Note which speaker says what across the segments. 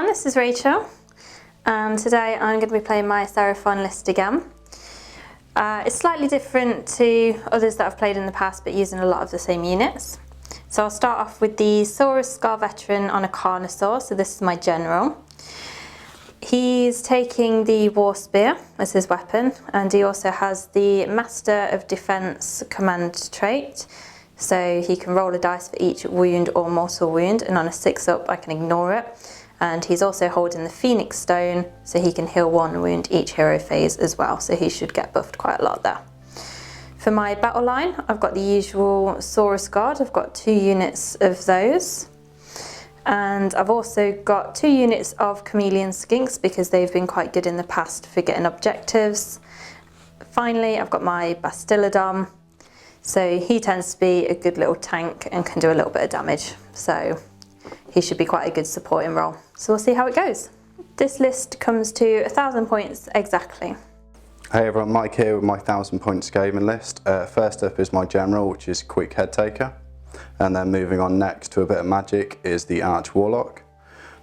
Speaker 1: this is Rachel, and today I'm going to be playing my Seraphon list again. It's slightly different to others that I've played in the past, but using a lot of the same units. So I'll start off with the Saurus Scar Veteran on a Carnosaur, so this is my general. He's taking the War Spear as his weapon, and he also has the Master of Defense command trait. So he can roll a dice for each wound or mortal wound, and on a 6-up I can ignore it. And he's also holding the Phoenix Stone, so he can heal 1 wound each hero phase as well, so he should get buffed quite a lot there. For my battle line, I've got the usual Saurus Guard. I've got 2 units of those. And I've also got 2 units of Chameleon Skinks because they've been quite good in the past for getting objectives. Finally, I've got my Bastillodon. So he tends to be a good little tank and can do a little bit of damage. So he should be quite a good supporting role. So we'll see how it goes. This list comes to 1,000 points exactly.
Speaker 2: Hey everyone, Mike here with my 1,000 points Skaven list. First up is my general, which is Quick Head Taker. And then moving on next to a bit of magic is the Arch Warlock.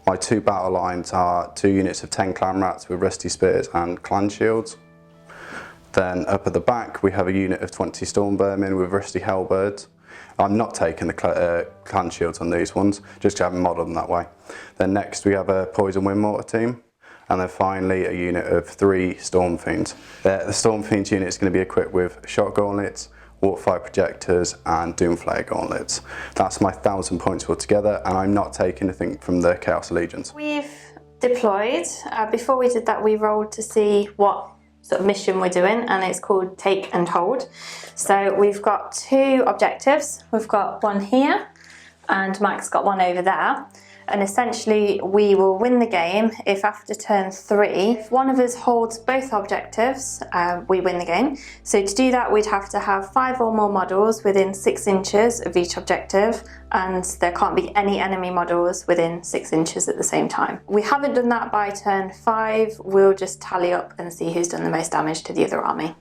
Speaker 2: My 2 battle lines are 2 units of 10 Clan Rats with Rusty Spears and Clan Shields. Then up at the back we have a unit of 20 Storm Vermin with Rusty Hellbirds. I'm not taking the Clan Shields on these ones, just to have them modelled them that way. Then next we have a Poison Wind Mortar team. And then finally a unit of 3 Storm Fiends. The Storm Fiends unit is going to be equipped with Shot Gauntlets, Warpfire Projectors and Doomflare Gauntlets. That's my 1,000 points altogether, and I'm not taking anything from the Chaos Legions.
Speaker 1: We've deployed. Before we did that, we rolled to see what sort of mission we're doing, and it's called Take and Hold. So we've got 2 objectives. We've got one here, and Mike's got one over there. And essentially we will win the game if after turn 3, if one of us holds both objectives, we win the game. So to do that we'd have to have 5 or more models within 6 inches of each objective, and there can't be any enemy models within 6 inches at the same time. We haven't done that by turn 5, we'll just tally up and see who's done the most damage to the other army.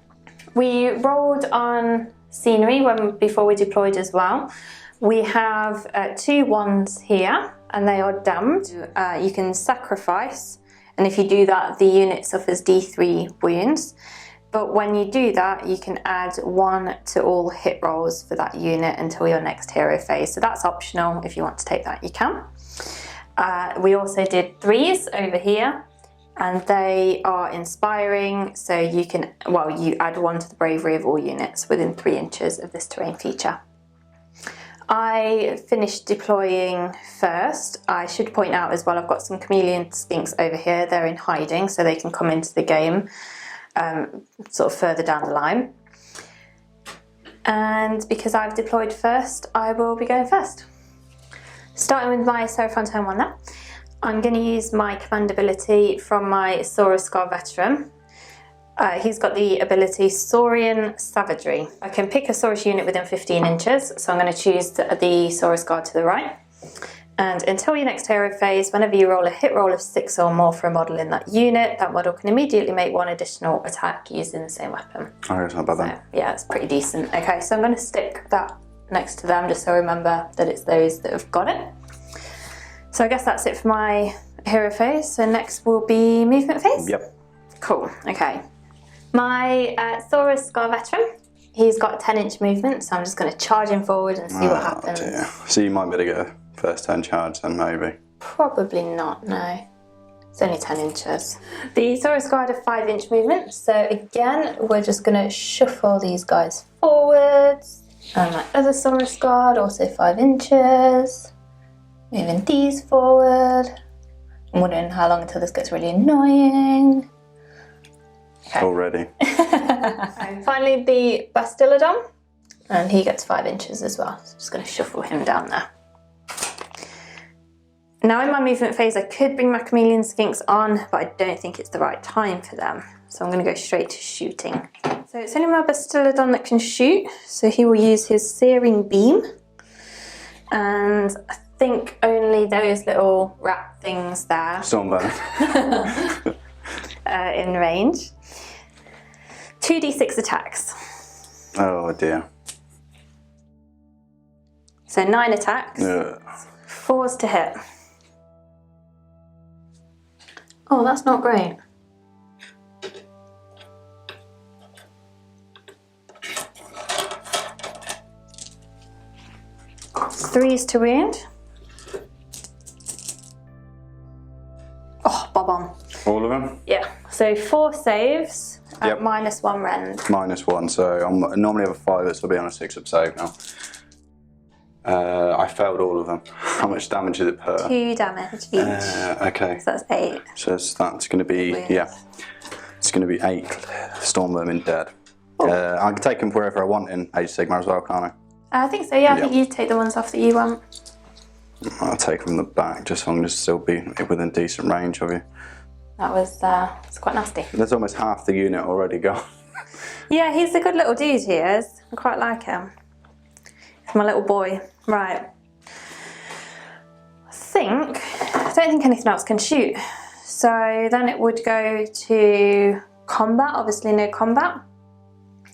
Speaker 1: We rolled on scenery before we deployed as well. We have 2 wands here, and they are damned. You can sacrifice, and if you do that, the unit suffers D3 wounds. But when you do that, you can add 1 to all hit rolls for that unit until your next hero phase. So that's optional. If you want to take that, you can. We also did 3s over here, and they are inspiring. So you can, well, you add 1 to the bravery of all units within 3 inches of this terrain feature. I finished deploying first. I should point out as well, I've got some Chameleon Skinks over here. They're in hiding, so they can come into the game sort of further down the line. And because I've deployed first, I will be going first. Starting with my Seraphon turn 1 there. I'm going to use my command ability from my Saurus Scar Veteran. He's got the ability Saurian Savagery. I can pick a Saurus unit within 15 inches, so I'm going to choose the Saurus Guard to the right. And until your next hero phase, whenever you roll a hit roll of 6 or more for a model in that unit, that model can immediately make 1 additional attack using the same weapon.
Speaker 2: Oh, it's not bad then.
Speaker 1: So, yeah, it's pretty decent. Okay, so I'm going to stick that next to them just so I remember that it's those that have got it. So I guess that's it for my hero phase. So next will be movement phase?
Speaker 2: Yep.
Speaker 1: Cool, okay. My Saurus Scar Veteran, he's got 10-inch movement, so I'm just going to charge him forward and see what happens.
Speaker 2: Dear. So you might be able to get a first turn charge then, maybe?
Speaker 1: Probably not, no. It's only 10 inches. The Saurus Guard have 5-inch movement, so again, we're just going to shuffle these guys forwards. And my other Saurus Guard, also 5 inches. Moving these forward. I'm wondering how long until this gets really annoying. Okay.
Speaker 2: Already.
Speaker 1: And finally the Bastillodon, and he gets 5 inches as well. So I'm just going to shuffle him down there. Now in my movement phase I could bring my Chameleon Skinks on, but I don't think it's the right time for them. So I'm going to go straight to shooting. So it's only my Bastillodon that can shoot, so he will use his Searing Beam. And I think only those little rat things there
Speaker 2: Stormburn.
Speaker 1: in range. 2d6 attacks.
Speaker 2: Oh dear.
Speaker 1: So 9 attacks. 4s to hit. Oh, that's not great. Threes to wound. Oh, bob on.
Speaker 2: All of them?
Speaker 1: Yeah. So 4 saves at
Speaker 2: Yep.
Speaker 1: -1 rend.
Speaker 2: -1, so I normally have a 5, so I'll be on a 6-up save now. I failed all of them. How much damage is it per?
Speaker 1: 2 damage each.
Speaker 2: Okay.
Speaker 1: So that's 8.
Speaker 2: So that's going to be,
Speaker 1: Weird.
Speaker 2: yeah. It's going to be 8 Storm Vermin dead. I can take them wherever I want in Age of Sigmar as well, can't I?
Speaker 1: I think so, yeah. I think you take the ones off that you want.
Speaker 2: I'll take them from the back just so I'm just still be within decent range of you.
Speaker 1: That was it's quite nasty.
Speaker 2: There's almost half the unit already gone.
Speaker 1: Yeah, he's a good little dude, he is. I quite like him. He's my little boy. Right. I don't think anything else can shoot. So then it would go to combat, obviously no combat.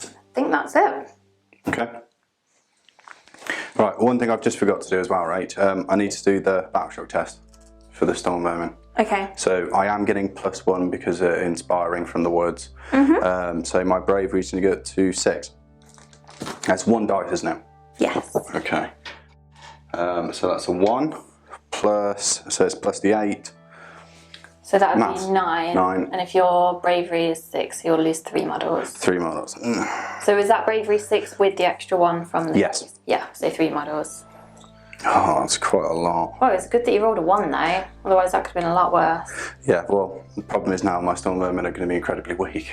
Speaker 1: I think that's it.
Speaker 2: Okay. Right, one thing I've just forgot to do as well, right? I need to do the Battleshock test for the Storm Vermin.
Speaker 1: Okay.
Speaker 2: So I am getting +1 because of inspiring from the woods. So my bravery's going to get to 6. That's 1 dice, isn't it?
Speaker 1: Yes.
Speaker 2: Okay. So that's a 1 plus, so it's plus the 8.
Speaker 1: So that would
Speaker 2: Maths.
Speaker 1: be 9.
Speaker 2: 9.
Speaker 1: And if your bravery is 6, you'll lose 3 models.
Speaker 2: 3 models.
Speaker 1: So is that bravery 6 with the extra 1 from the...
Speaker 2: Yes.
Speaker 1: Yeah, so 3 models.
Speaker 2: Oh, that's quite a lot.
Speaker 1: Well, it's good that you rolled a 1 though, otherwise that could have been a lot worse.
Speaker 2: Yeah, well, the problem is now my Storm Vermin are going to be incredibly weak.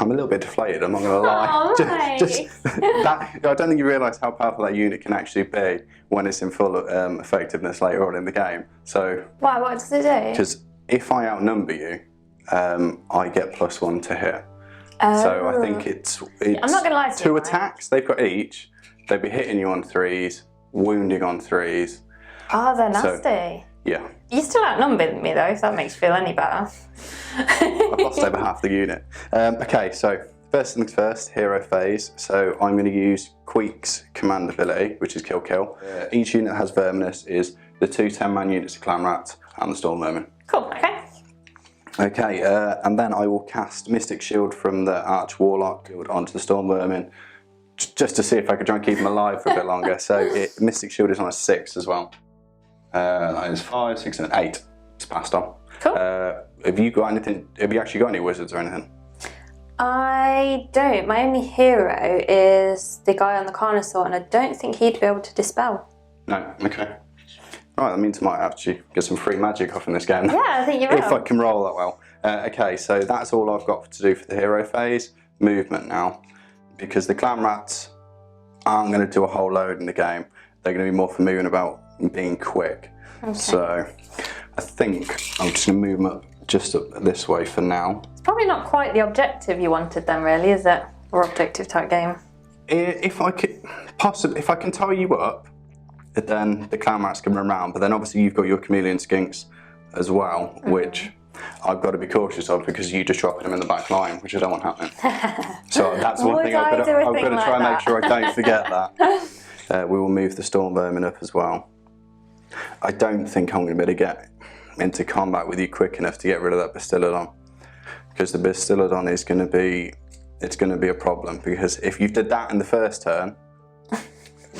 Speaker 2: I'm a little bit deflated, I'm not going to lie.
Speaker 1: Oh,
Speaker 2: I don't think you realise how powerful that unit can actually be when it's in full effectiveness later on in the game. So,
Speaker 1: Why, what does it do?
Speaker 2: because if I outnumber you, I get +1 to hit.
Speaker 1: Oh.
Speaker 2: So I think it's
Speaker 1: I'm not gonna lie to you,
Speaker 2: 2
Speaker 1: right?
Speaker 2: attacks they've got each. They'd be hitting you on 3s, wounding on 3s.
Speaker 1: Oh, they're
Speaker 2: So-
Speaker 1: nasty.
Speaker 2: Yeah,
Speaker 1: You still outnumbered me though, if that makes you feel any better.
Speaker 2: I've lost over half the unit. Okay, so first things first, hero phase. So I'm going to use Queek's command ability, which is Kill Kill. Each unit that has Verminous is the 2 10-man units of Clan Rats and the Storm Vermin.
Speaker 1: Cool, okay.
Speaker 2: Okay, and then I will cast Mystic Shield from the Arch Warlock onto the Storm Vermin, just to see if I could try and keep them alive for a bit longer. So Mystic Shield is on a 6 as well. That is 5, 6, and 8. It's passed on.
Speaker 1: Cool.
Speaker 2: Have you got anything? Have you actually got any wizards or anything?
Speaker 1: I don't. My only hero is the guy on the Carnosaur, and I don't think he'd be able to dispel.
Speaker 2: No. Okay. Right, that means I might actually get some free magic off in this game.
Speaker 1: Yeah, I think you will.
Speaker 2: If I can roll that well. Okay, so that's all I've got to do for the hero phase. Movement now, because the Clan Rats aren't going to do a whole load in the game. They're going to be more for moving about and being quick.
Speaker 1: Okay.
Speaker 2: So I think I'm just going to move them up just up this way for now.
Speaker 1: It's probably not quite the objective you wanted then, really, is it? Or objective type game.
Speaker 2: If I could possibly, if I can tie you up, then the Clan Rats can run around. But then obviously you've got your chameleon skinks as well, which I've got to be cautious of because you just dropping them in the back line, which I don't want happening. So that's one
Speaker 1: Would
Speaker 2: thing
Speaker 1: I
Speaker 2: I've got
Speaker 1: do a
Speaker 2: to
Speaker 1: thing
Speaker 2: try
Speaker 1: like
Speaker 2: and make
Speaker 1: that?
Speaker 2: sure I don't forget that. We will move the Storm Vermin up as well. I don't think I'm going to be able to get into combat with you quick enough to get rid of that Bastillodon, because the Bastillodon is going to be, it's going to be a problem, because if you did that in the first turn,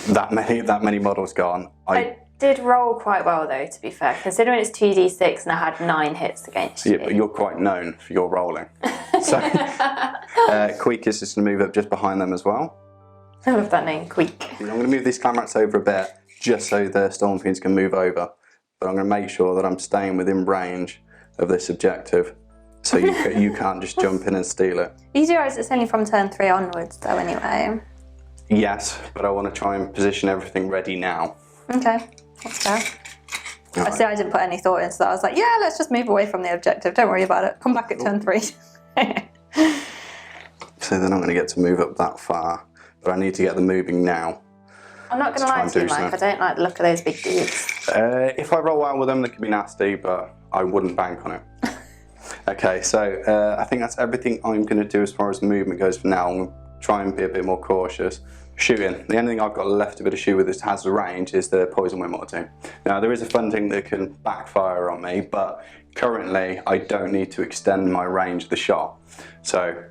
Speaker 2: that many models gone.
Speaker 1: I did roll quite well though, to be fair, considering it's 2d6 and I had 9 hits against you.
Speaker 2: Yeah, but you're quite known for your rolling. So Queek is just going to move up just behind them as well.
Speaker 1: I love that name, Queek.
Speaker 2: I'm going to move these Clan Rats over a bit just so the Storm Fiends can move over. But I'm going to make sure that I'm staying within range of this objective, so you can't just jump in and steal it.
Speaker 1: You do realise it's only from turn 3 onwards though anyway.
Speaker 2: Yes, but I want to try and position everything ready now.
Speaker 1: Okay, that's fair. I
Speaker 2: Right.
Speaker 1: see I didn't put any thought into that. I was like, yeah, let's just move away from the objective. Don't worry about it. Come back at turn 3.
Speaker 2: So they're not going to get to move up that far, but I need to get them moving now.
Speaker 1: I'm not going to lie to you, Mike. I don't like the look of those big dudes.
Speaker 2: If I roll well with them, they could be nasty, but I wouldn't bank on it. Okay, so I think that's everything I'm going to do as far as movement goes for now. I'm going to try and be a bit more cautious. Shooting. The only thing I've got left a bit of shoot with that has the range is the poison wind mortar team. Now there is a fun thing that can backfire on me, but currently I don't need to extend my range of the shot. So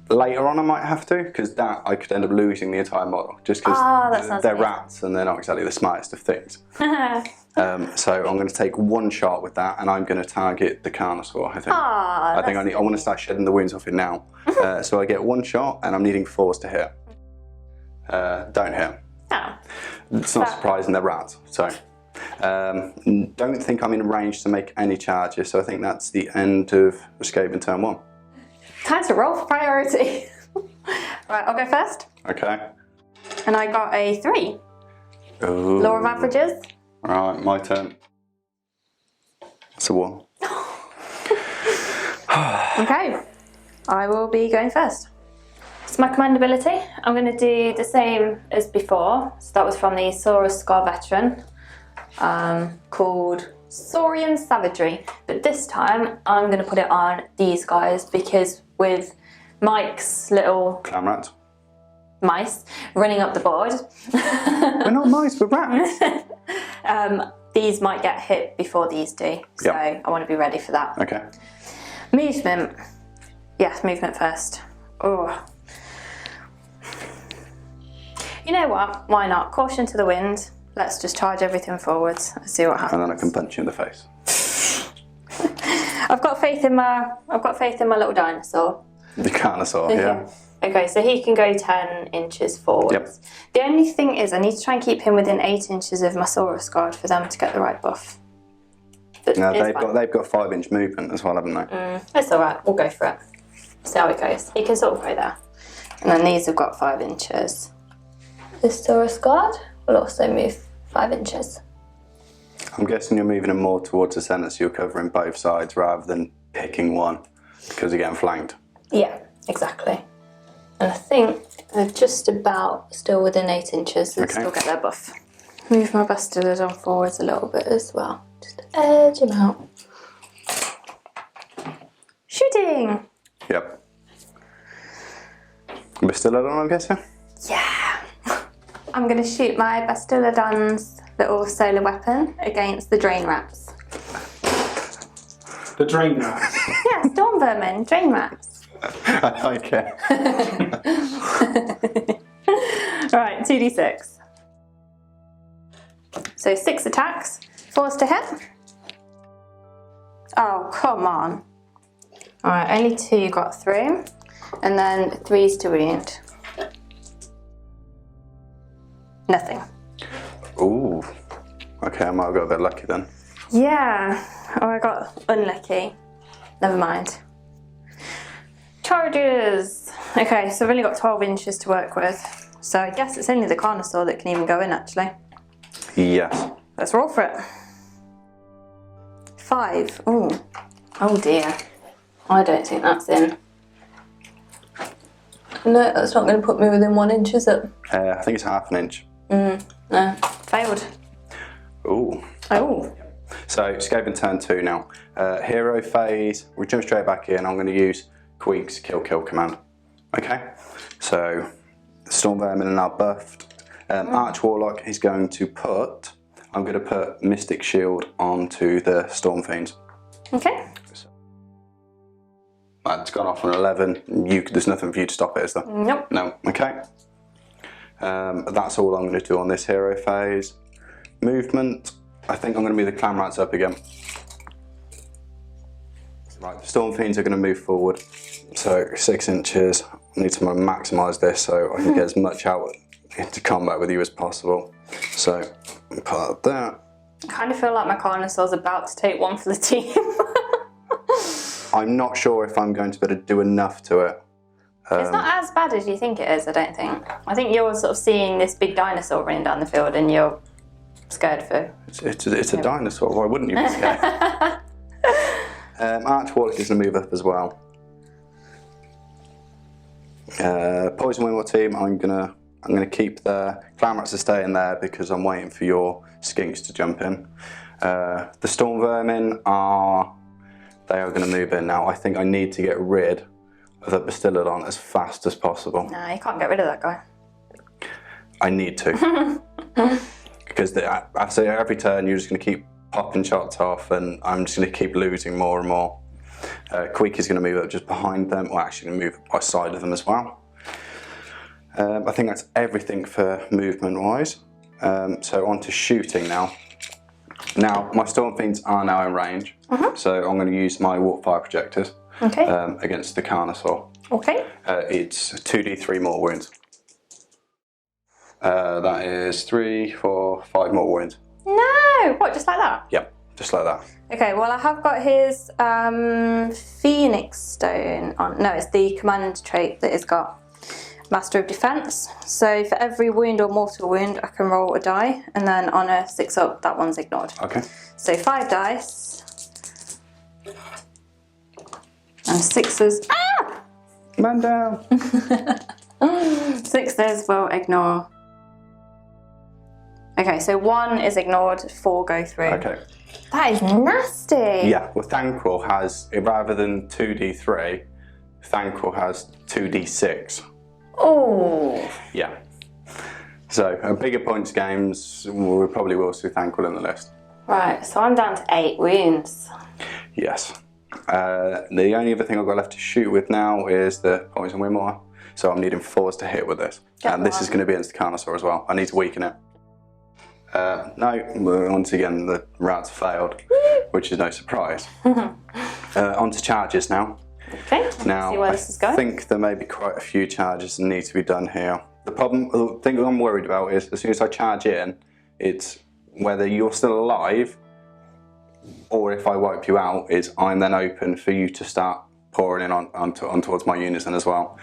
Speaker 2: later on I might have to, because that I could end up losing the entire model, just because they're rats and they're not exactly the smartest of things. So I'm going to take one shot with that, and I'm going to target the Carnosaur. I think. I want to start shedding the wounds off it now. So I get one shot, and I'm needing 4s to hit. Don't hit.
Speaker 1: Oh.
Speaker 2: It's not surprising, they're rats. So don't think I'm in range to make any charges. So I think that's the end of Skaven turn 1.
Speaker 1: Time to roll for priority. Right, I'll go first.
Speaker 2: Okay.
Speaker 1: And I got a 3.
Speaker 2: Ooh.
Speaker 1: Law of averages.
Speaker 2: Right, my turn. It's a 1.
Speaker 1: Okay, I will be going first. So my command ability, I'm going to do the same as before. So that was from the Saurus Scar Veteran, called Saurian Savagery. But this time, I'm going to put it on these guys, because with Mike's little
Speaker 2: Clam rat.
Speaker 1: mice running up the board.
Speaker 2: We're not mice, we're rats.
Speaker 1: These might get hit before these do, so I want to be ready for that.
Speaker 2: Okay.
Speaker 1: Movement. Yes, movement first. Oh. You know what? Why not? Caution to the wind. Let's just charge everything forwards and see what happens.
Speaker 2: And then I can punch you in the face.
Speaker 1: I've got faith in my little dinosaur.
Speaker 2: The Carnosaur, yeah.
Speaker 1: Okay, so he can go 10 inches forwards.
Speaker 2: Yep.
Speaker 1: The only thing is I need to try and keep him within 8 inches of my Saurus guard for them to get the right buff. But
Speaker 2: No, they've got 5-inch movement as well, haven't they?
Speaker 1: It's alright, we'll go for it. See how it goes. He can sort of go there. And then these have got 5 inches. This Saurus guard will also move 5 inches.
Speaker 2: I'm guessing you're moving them more towards the centre, so you're covering both sides rather than picking one, because you're getting flanked.
Speaker 1: Yeah, exactly. And I think they're just about still within 8 inches. They'll still get their buff. Move my Bastillodon forwards a little bit as well. Just to edge him out. Shooting!
Speaker 2: Yep. Bastillodon, I'm guessing?
Speaker 1: Yeah! I'm going to shoot my Bastillodon's little solar weapon against the drain rats.
Speaker 3: The drain rats?
Speaker 1: Yeah, storm vermin, drain rats.
Speaker 2: I like it.
Speaker 1: Right, 2d6. So 6 attacks, 4s to hit. Oh, come on. Alright, only 2 got through, and then 3s to wound. Nothing.
Speaker 2: Ooh. Okay, I might have got a bit lucky then.
Speaker 1: Yeah. Oh, I got unlucky. Never mind. Charges! Okay, so I've only got 12 inches to work with. So I guess it's only the Carnosaur that can even go in, actually.
Speaker 2: Yes.
Speaker 1: Let's roll for it. 5. Ooh. Oh dear. I don't think that's in. No, that's not going to put me within 1 inch, is it?
Speaker 2: I think it's ½ inch.
Speaker 1: No. Failed.
Speaker 2: Ooh.
Speaker 1: Oh.
Speaker 2: So, Skaven turn 2 now. Hero phase, we jump straight back in. I'm going to use Queek's kill command. Okay? So, Storm Vermin are now buffed. Arch Warlock is going to put, I'm going to put Mystic Shield onto the Storm Fiends.
Speaker 1: Okay.
Speaker 2: It's gone off on 11. There's nothing for you to stop it, is there?
Speaker 1: Nope.
Speaker 2: No. Okay. That's all I'm going to do on this hero phase. Movement, I think I'm going to move the Clam Rats up again. Right, the Storm Fiends are going to move forward. So 6 inches. I need to maximise this so I can get as much out into combat with you as possible. So, part of that.
Speaker 1: I kind of feel like my Carnosaur's about to take one for the team.
Speaker 2: I'm not sure if I'm going to be able to do enough to it.
Speaker 1: It's not as bad as you think it is, I don't think. I think you're sort of seeing this big dinosaur running down the field and you're scared for...
Speaker 2: It's a dinosaur, why wouldn't you be scared? Arch Warlock is going to move up as well. Poison Wind team, I'm gonna keep the Clam Rats to stay in there because I'm waiting for your skinks to jump in. The Storm Vermin are going to move in now. I think I need to get rid of the Bastillodon as fast as possible.
Speaker 1: No, you can't get rid of that guy.
Speaker 2: I need to. Because I say every turn you're just going to keep popping shots off, and I'm just going to keep losing more and more. Queek is going to move up just behind them, or actually move up by side of them as well. I think that's everything for movement wise. So on to shooting now. Now my Storm Fiends are now in range, so I'm going to use my Warp Fire projectors against the Carnosaur.
Speaker 1: Okay.
Speaker 2: It's 2d3 more wounds. That is 3, 4, 5 more wounds.
Speaker 1: No! What, just like that?
Speaker 2: Yep, just like that.
Speaker 1: Okay, well I have got his Phoenix Stone on. No, it's the command trait that he's got. Master of Defense. So for every wound or mortal wound, I can roll a die, and then on a 6 up, that one's ignored.
Speaker 2: Okay.
Speaker 1: So 5 dice. And 6s. Ah!
Speaker 2: Man down!
Speaker 1: 6s will ignore. Okay, so 1 is ignored, 4 go through.
Speaker 2: Okay.
Speaker 1: That is nasty.
Speaker 2: Yeah, well Thanquil has, rather than 2d3, Thanquil has 2d6.
Speaker 1: Oh.
Speaker 2: Yeah. So, bigger points games, we probably will see Thanquil in the list.
Speaker 1: Right, so I'm down to 8 wounds.
Speaker 2: Yes. The only other thing I've got left to shoot with now is the Poison Windmore. So I'm needing 4s to hit with this. And this is going to be against the Carnosaur as well. I need to weaken it. No, once again the rats failed, which is no surprise. On to charges now.
Speaker 1: Okay,
Speaker 2: now,
Speaker 1: see where this is going.
Speaker 2: I think there may be quite a few charges that need to be done here. The thing I'm worried about is as soon as I charge in, it's whether you're still alive or if I wipe you out, is I'm then open for you to start pouring in on towards my units then as well.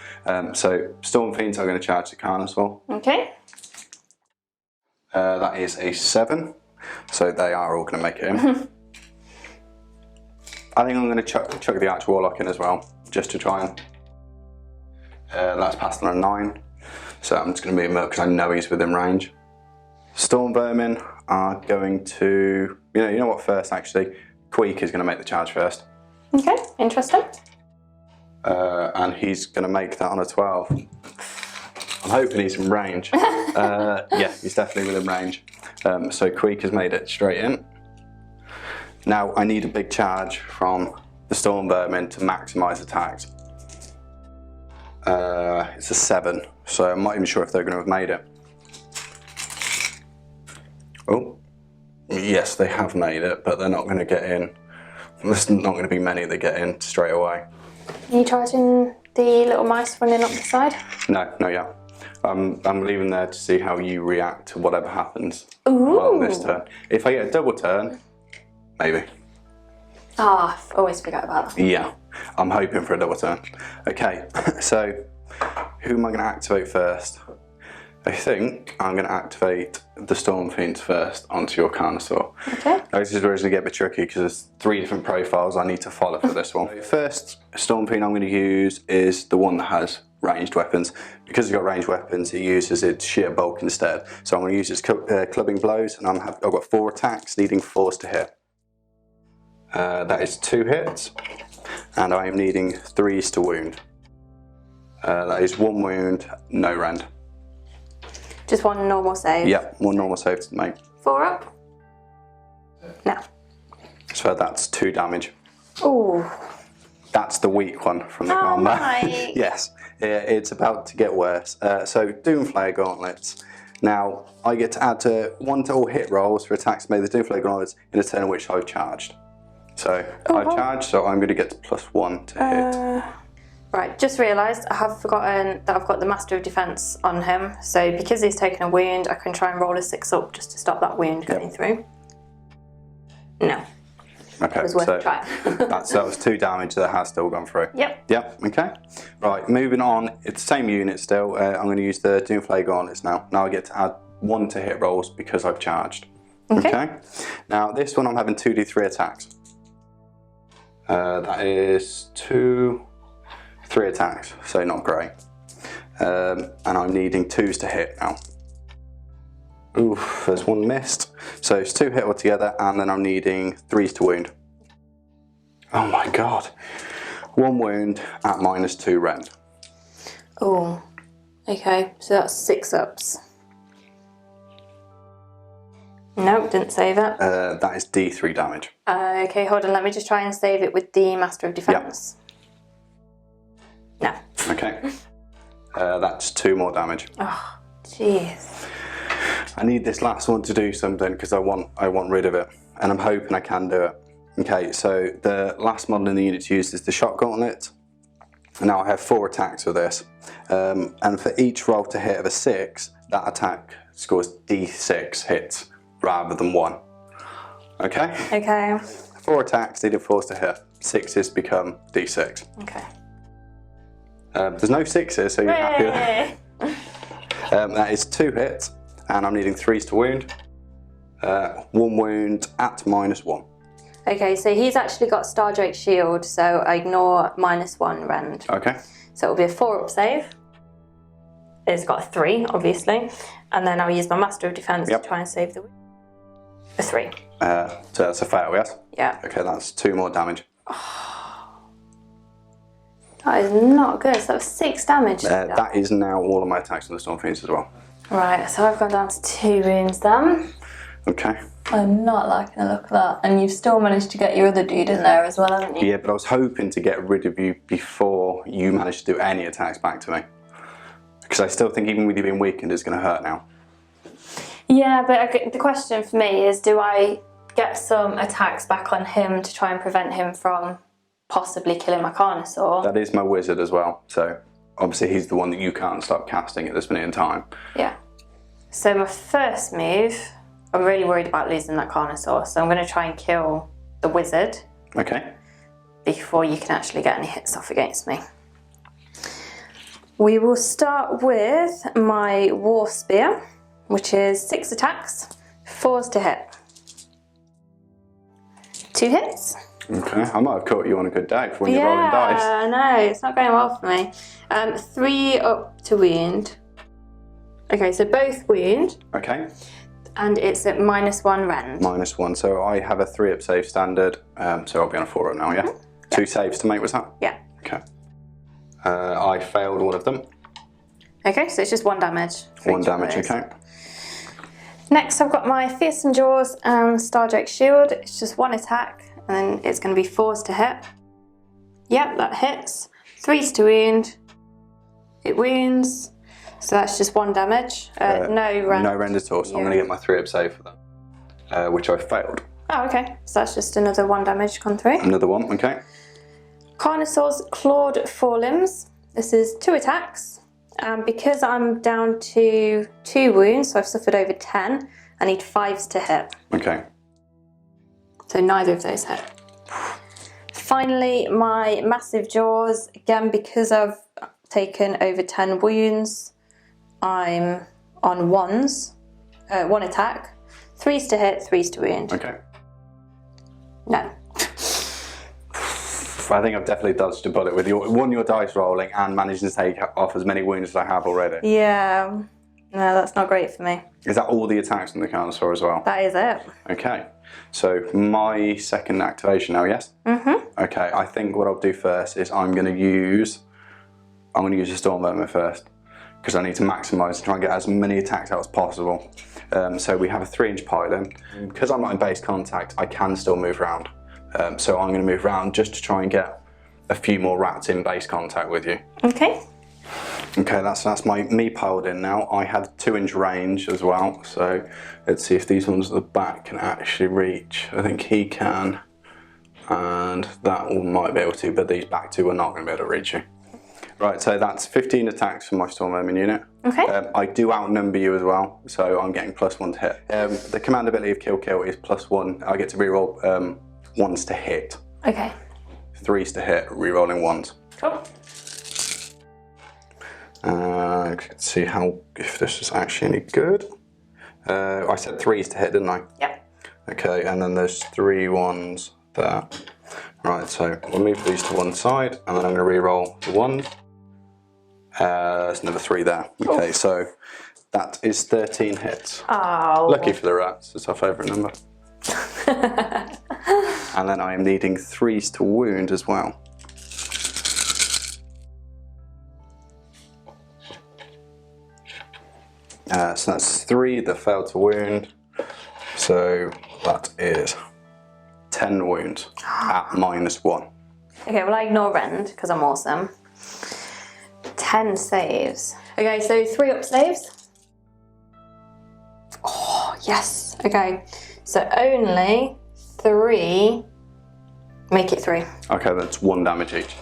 Speaker 2: So Storm Fiends are going to charge the Carnosaur.
Speaker 1: Okay.
Speaker 2: That is a 7, so they are all going to make it in. I think I'm going to chuck the Arch Warlock in as well, just to try and... that's passed on a 9, so I'm just going to move him up because I know he's within range. Storm Vermin are going to... You know what first actually? Queek is going to make the charge first.
Speaker 1: Okay, interesting.
Speaker 2: And he's going to make that on a 12. I'm hoping he's in range. Yeah, he's definitely within range. So Queek has made it straight in. Now I need a big charge from the Storm Vermin to maximise attacks. It's a 7, so I'm not even sure if they're going to have made it. Oh, yes, they have made it, but they're not going to get in. There's not going to be many that get in straight away.
Speaker 1: Are you charging the little mice running up the side?
Speaker 2: No, not yet. I'm leaving there to see how you react to whatever happens
Speaker 1: Ooh.
Speaker 2: on this turn. If I get a double turn, maybe.
Speaker 1: Ah, I always forget about that.
Speaker 2: Yeah, I'm hoping for a double turn. Okay, so who am I going to activate first? I think I'm going to activate the Storm Fiends first onto your Carnosaur.
Speaker 1: Okay.
Speaker 2: Now, this is where it's going to get a bit tricky because there's 3 different profiles I need to follow for this one. The first Storm Fiend I'm going to use is the one that has ranged weapons. Because it's got ranged weapons, it uses its sheer bulk instead. So I'm going to use its clubbing blows, and I've got 4 attacks, needing 4s to hit. That is 2 hits, and I am needing 3s to wound. That is 1 wound, no rend.
Speaker 1: Just 1 normal save?
Speaker 2: Yep, 1 normal save to make.
Speaker 1: 4 up? No.
Speaker 2: So that's 2 damage.
Speaker 1: Ooh.
Speaker 2: That's the weak one from the
Speaker 1: Oh,
Speaker 2: combat.
Speaker 1: Mike.
Speaker 2: Yes, it's about to get worse. So Doomflayer Gauntlets. Now, I get to add 1 to all hit rolls for attacks made with Doomflayer Gauntlets in a turn in which I've charged. So I charge, so I'm going to get +1 to hit.
Speaker 1: Right, just realised I have forgotten that I've got the Master of Defence on him. So because he's taken a wound, I can try and roll a 6 up just to stop that wound going through. No.
Speaker 2: Okay,
Speaker 1: It was worth a try.
Speaker 2: that was 2 damage that has still gone through.
Speaker 1: Yep.
Speaker 2: Yep, okay. Right, moving on, it's the same unit still. I'm going to use the Doomflayer Gauntlets now. Now I get to add 1 to hit rolls because I've charged. Okay. Now this one I'm having 2d3 attacks. That is 3 attacks, so not great. And I'm needing 2s to hit now. Oof, there's 1 missed. So it's 2 hit altogether, and then I'm needing 3s to wound. Oh my god. 1 wound at -2 rend.
Speaker 1: Oh, okay, so that's 6 ups. Nope, didn't save it.
Speaker 2: That is D3 damage.
Speaker 1: Okay, hold on. Let me just try and save it with the Master of Defense. Yep. No.
Speaker 2: Okay. That's 2 more damage.
Speaker 1: Oh, jeez.
Speaker 2: I need this last one to do something because I want rid of it, and I'm hoping I can do it. Okay, so the last model in the unit to use is the Shock Gauntlet. Now I have 4 attacks with this, and for each roll to hit of a 6, that attack scores D6 hits rather than 1. Okay?
Speaker 1: Okay.
Speaker 2: 4 attacks needed 4s to hit. 6s become D6.
Speaker 1: Okay.
Speaker 2: There's no 6s, so you're happy with that. That is 2 hits, and I'm needing 3s to wound. 1 wound at -1.
Speaker 1: Okay, so he's actually got Star Drake Shield, so I ignore -1 rend.
Speaker 2: Okay.
Speaker 1: So it'll be a 4-up save. It's got a 3, obviously. And then I'll use my Master of Defense to try and save the a 3.
Speaker 2: So that's a fail, yes?
Speaker 1: Yeah.
Speaker 2: Okay, that's 2 more damage.
Speaker 1: That is not good. So that was 6 damage.
Speaker 2: That is now all of my attacks on the Storm Fiends as well.
Speaker 1: Right, so I've gone down to 2 wounds then.
Speaker 2: Okay.
Speaker 1: I'm not liking the look of that. And you've still managed to get your other dude in there as well, haven't you?
Speaker 2: Yeah, but I was hoping to get rid of you before you managed to do any attacks back to me. Because I still think even with you being weakened, it's going to hurt now.
Speaker 1: Yeah, but the question for me is, do I get some attacks back on him to try and prevent him from possibly killing my Carnosaur?
Speaker 2: That is my wizard as well, so obviously he's the one that you can't stop casting at this minute in time.
Speaker 1: Yeah. So my first move, I'm really worried about losing that Carnosaur, so I'm going to try and kill the wizard.
Speaker 2: Okay.
Speaker 1: Before you can actually get any hits off against me. We will start with my War Spear, which is 6 attacks, 4s to hit. 2 hits.
Speaker 2: Okay, I might have caught you on a good day for when you're rolling dice.
Speaker 1: Yeah, no, it's not going well for me. 3 up to wound. Okay, so both wound.
Speaker 2: Okay.
Speaker 1: And it's at -1 rend.
Speaker 2: -1, so I have a 3-up save standard, so I'll be on a 4-up now, yeah? 2 saves to make, was that?
Speaker 1: Yeah.
Speaker 2: Okay. I failed one of them.
Speaker 1: Okay, so it's just 1 damage.
Speaker 2: 1 damage, okay.
Speaker 1: Next I've got my Fearsome Jaws and Star Drake Shield. It's just 1 attack, and then it's going to be 4s to hit. Yep, that hits. 3s to wound. It wounds. So that's just 1 damage. No rend.
Speaker 2: No rend at all, so I'm going to get my 3-up save for that, which I failed.
Speaker 1: Oh, okay. So that's just another 1 damage gone through.
Speaker 2: Another 1, okay.
Speaker 1: Carnosaur's Clawed Forelimbs. This is 2 attacks. Because I'm down to 2 wounds, so I've suffered over 10, I need 5s to hit.
Speaker 2: Okay.
Speaker 1: So neither of those hit. Finally, my Massive Jaws. Again, because I've taken over 10 wounds, I'm on 1s. 1 attack. 3s to hit, 3s to wound.
Speaker 2: Okay.
Speaker 1: No.
Speaker 2: I think I've definitely dodged a bullet with your dice rolling and managing to take off as many wounds as I have already.
Speaker 1: Yeah. No, that's not great for me.
Speaker 2: Is that all the attacks on the Carnosaur as well?
Speaker 1: That is it.
Speaker 2: Okay. So my second activation now, yes?
Speaker 1: Mm-hmm.
Speaker 2: Okay, I think what I'll do first is I'm going to use a Storm Vermin first, because I need to maximise and try and get as many attacks out as possible. So we have a 3-inch pylon. Because I'm not in base contact, I can still move around. So I'm going to move around just to try and get a few more rats in base contact with you.
Speaker 1: Okay.
Speaker 2: Okay, that's me piled in now. I had 2-inch range as well, so let's see if these ones at the back can actually reach. I think he can, and that one might be able to, but these back 2 are not going to be able to reach you. Right, so that's 15 attacks for my Storm Vermin unit.
Speaker 1: Okay.
Speaker 2: I do outnumber you as well, so I'm getting +1 to hit. The command ability of Kill is +1. I get to reroll 1s to hit.
Speaker 1: Okay.
Speaker 2: 3s to hit, rerolling 1s.
Speaker 1: Cool.
Speaker 2: Let's see if this is actually any good. I said 3s to hit, didn't I?
Speaker 1: Yep.
Speaker 2: Okay, and then there's 3 1s there. Right, so we'll move these to one side, and then I'm going to re-roll the 1s. There's another 3 there. Okay,
Speaker 1: Oof.
Speaker 2: so that is 13 hits.
Speaker 1: Oh.
Speaker 2: Lucky for the rats, it's our favourite number. And then I am needing 3s to wound as well. So that's 3 that failed to wound. So that is 10 wounds at -1.
Speaker 1: Okay, well I ignore rend because I'm awesome. 10 saves. Okay, so 3 up saves. Oh, yes. Okay, so only 3. Make it 3.
Speaker 2: Okay, that's 1 damage each.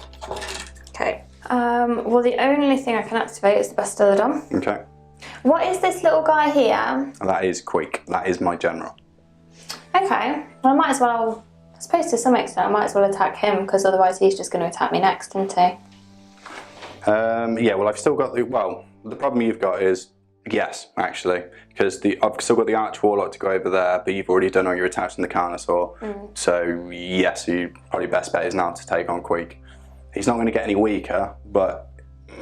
Speaker 1: Okay. Well, the only thing I can activate is the Bastillodon.
Speaker 2: Okay.
Speaker 1: What is this little guy here?
Speaker 2: That is Queek. That is my general.
Speaker 1: Okay. Well, I might as well, I suppose to some extent, I might as well attack him because otherwise he's just going to attack me next, isn't he?
Speaker 2: Yeah, well, I've still got the, well, the problem you've got is, yes, actually, because I've still got the Arch Warlock to go over there, but you've already done all your attacks in the Carnosaur. So, yes, you probably best bet is now to take on Queek. He's not going to get any weaker, but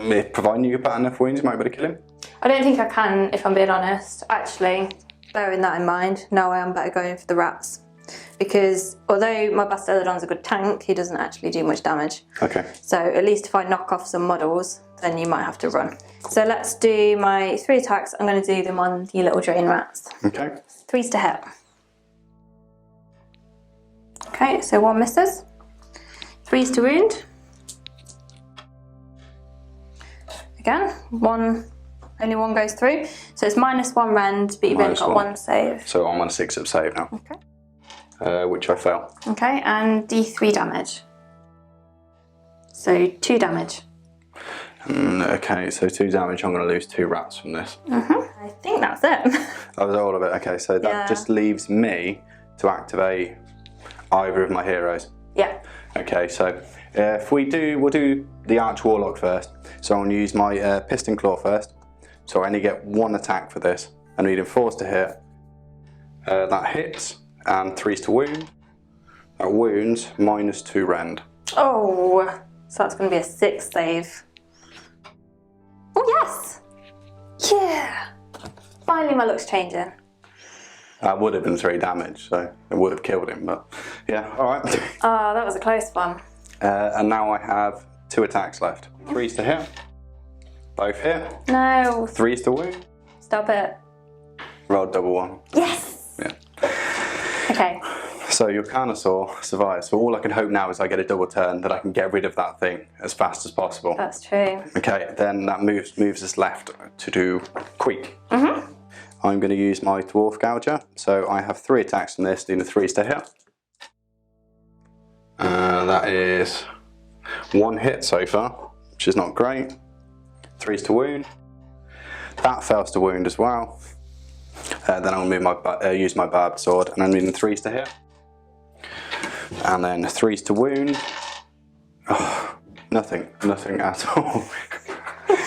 Speaker 2: if providing you put enough wounds, you might be able to kill him.
Speaker 1: I don't think I can, if I'm being honest. Actually, bearing that in mind, no, I am better going for the rats. Because although my Bastillodon's a good tank, he doesn't actually do much damage. Okay. So at least if I knock off some models, then you might have to run. So let's do my 3 attacks. I'm going to do them on the little drain rats. Okay. 3's to hit. Okay, so 1 misses. 3's to wound. Again, only 1 goes through. So it's -1 rend, but you've only got 1 save.
Speaker 2: So I'm on a 6 up save now. Okay. Which I fail.
Speaker 1: Okay, and D3 damage. So 2 damage.
Speaker 2: Okay, so 2 damage. I'm going to lose 2 rats from this.
Speaker 1: I think that's it.
Speaker 2: That was all of it. Okay, so that just leaves me to activate either of my heroes.
Speaker 1: Yeah.
Speaker 2: Okay, so if we'll do the Arch Warlock first. So I'm going to use my Piston Claw first. So I only get 1 attack for this. I need him 4s to hit. That hits, and 3's to wound. That wounds, -2 rend.
Speaker 1: Oh, so that's going to be a 6 save. Oh, yes! Yeah! Finally my luck's changing.
Speaker 2: That would have been 3 damage, so it would have killed him, but yeah, alright.
Speaker 1: Oh, that was a close one.
Speaker 2: And now I have 2 attacks left. 3's to hit. Both hit.
Speaker 1: No.
Speaker 2: 3's to wound.
Speaker 1: Stop it.
Speaker 2: Roll double 1.
Speaker 1: Yes!
Speaker 2: Yeah.
Speaker 1: Okay.
Speaker 2: So your Carnosaur survives. So all I can hope now is I get a double turn that I can get rid of that thing as fast as possible.
Speaker 1: That's true.
Speaker 2: Okay, then that moves us left to do Queek. I'm going to use my Dwarf Gouger. So I have 3 attacks from this, doing the 3's to hit. That is 1 hit so far, which is not great. 3's to wound. That fails to wound as well. Then I'll use my barbed sword, and I'm needing 3's to hit. And then 3's to wound. Oh, nothing at all.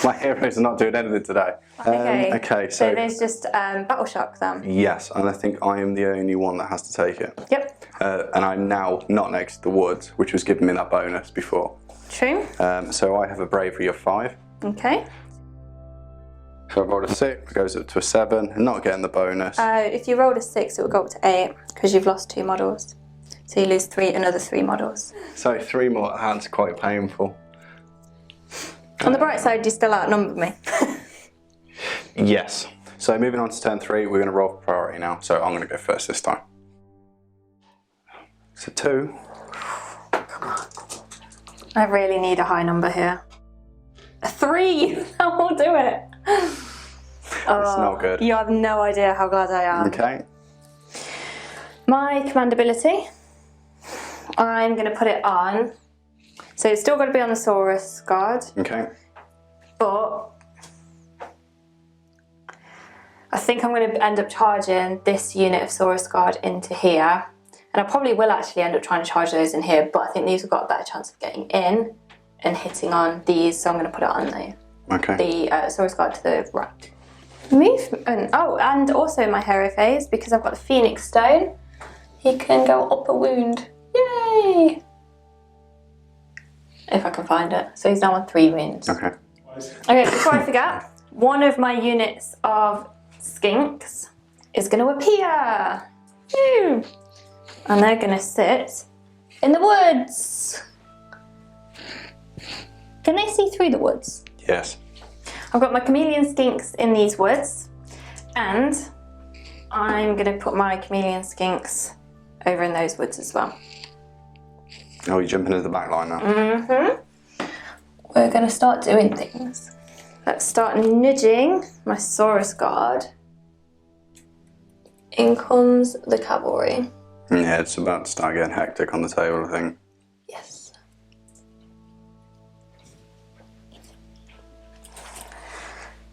Speaker 2: My heroes are not doing anything today. Okay,
Speaker 1: so there's just Battle Shock then?
Speaker 2: Yes, and I think I am the only one that has to take it.
Speaker 1: Yep.
Speaker 2: And I'm now not next to the woods, which was giving me that bonus before.
Speaker 1: True.
Speaker 2: So I have a bravery of 5.
Speaker 1: Okay.
Speaker 2: So I rolled a 6, it goes up to a 7, not getting the bonus.
Speaker 1: If you rolled a 6, it will go up to 8 because you've lost 2 models. So you lose another 3 models.
Speaker 2: So 3 more, that's quite painful.
Speaker 1: On the bright side, you still outnumbered me.
Speaker 2: Yes. So moving on to turn 3, we're going to roll for priority now. So I'm going to go first this time. So 2.
Speaker 1: Come on. I really need a high number here. A 3! That will do it.
Speaker 2: It's not good.
Speaker 1: You have no idea how glad I am.
Speaker 2: Okay.
Speaker 1: My command ability, I'm going to put it on. So it's still got to be on the Saurus Guard.
Speaker 2: Okay.
Speaker 1: But I think I'm going to end up charging this unit of Saurus Guard into here. And I probably will actually end up trying to charge those in here, but I think these have got a better chance of getting in and hitting on these, so I'm going to put it on the Saurus Guard to the right. Movement. Oh, and also my hero phase, because I've got the Phoenix Stone, he can go up a wound. Yay! If I can find it. So he's now on 3 wounds.
Speaker 2: Okay.
Speaker 1: Okay, before I forget, one of my units of skinks is going to appear. Woo! And they're going to sit in the woods. Can they see through the woods?
Speaker 2: Yes.
Speaker 1: I've got my chameleon skinks in these woods, and I'm going to put my chameleon skinks over in those woods as well.
Speaker 2: Oh, you're jumping into the back line now.
Speaker 1: Mm-hmm. We're going to start doing things. Let's start nudging my Saurus guard. In comes the cavalry.
Speaker 2: Yeah, it's about to start getting hectic on the table, I think.
Speaker 1: Yes.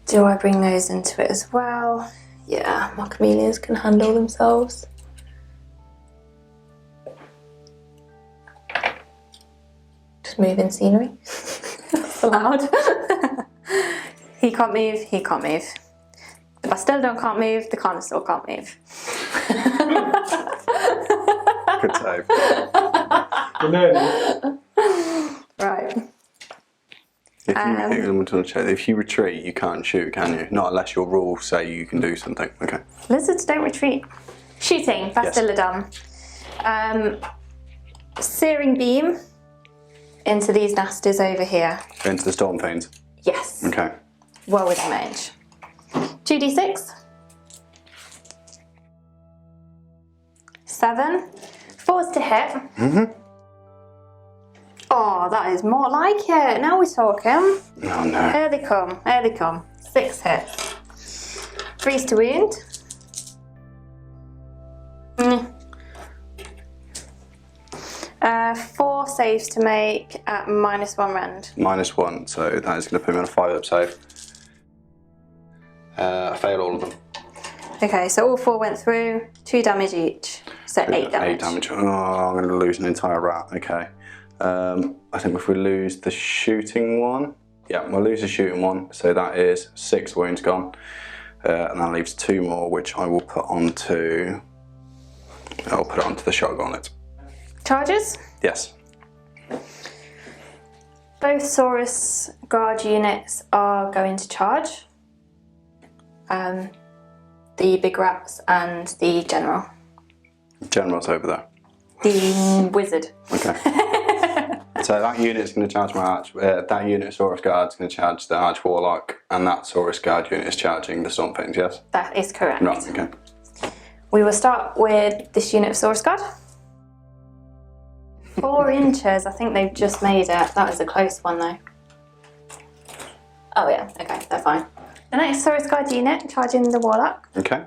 Speaker 1: Do I bring those into it as well? Yeah, my chameleons can handle themselves. Just moving scenery. That's allowed. He can't move, he can't move. The Bastildon can't move, the Carnosaur can't move.
Speaker 2: Good save.
Speaker 1: Right.
Speaker 2: If you retreat, you can't shoot, can you? Not unless your rules say you can do something. Okay.
Speaker 1: Lizards don't retreat. Shooting, Bastillodon. Searing beam into these nasties over here.
Speaker 2: Into the Storm Fiends?
Speaker 1: Yes.
Speaker 2: Okay.
Speaker 1: Well with the mage. 2d6. 7. 4's to hit.
Speaker 2: Mm-hmm.
Speaker 1: Oh, that is more like it. Now we're talking.
Speaker 2: Oh no.
Speaker 1: Here they come. Here they come. 6 hits. 3's to wound. 4 saves to make at -1 rend.
Speaker 2: -1, so that is going to put me on a 5-up save. I fail all of them.
Speaker 1: Okay, so all 4 went through. 2 damage each. So 8 damage.
Speaker 2: 8 damage. Oh, I'm going to lose an entire rat. Okay. I think if we lose the shooting one, yeah, we'll lose the shooting one. So that is 6 wounds gone, and that leaves 2 more, which I will put onto. I'll put it onto the shot gauntlet.
Speaker 1: Charges?
Speaker 2: Yes.
Speaker 1: Both Saurus guard units are going to charge. The big rats and the general.
Speaker 2: General's over there.
Speaker 1: The wizard.
Speaker 2: Okay. So that unit's going to charge my arch. That unit of Saurus guard's going to charge the arch warlock, and that Saurus guard unit is charging the Storm Fiends. Yes.
Speaker 1: That is correct.
Speaker 2: Right. Okay.
Speaker 1: We will start with this unit of Saurus guard. 4 inches. I think they've just made it. That was a close one though. Oh yeah. Okay, they're fine. The next Saurus guard unit charging the warlock.
Speaker 2: Okay.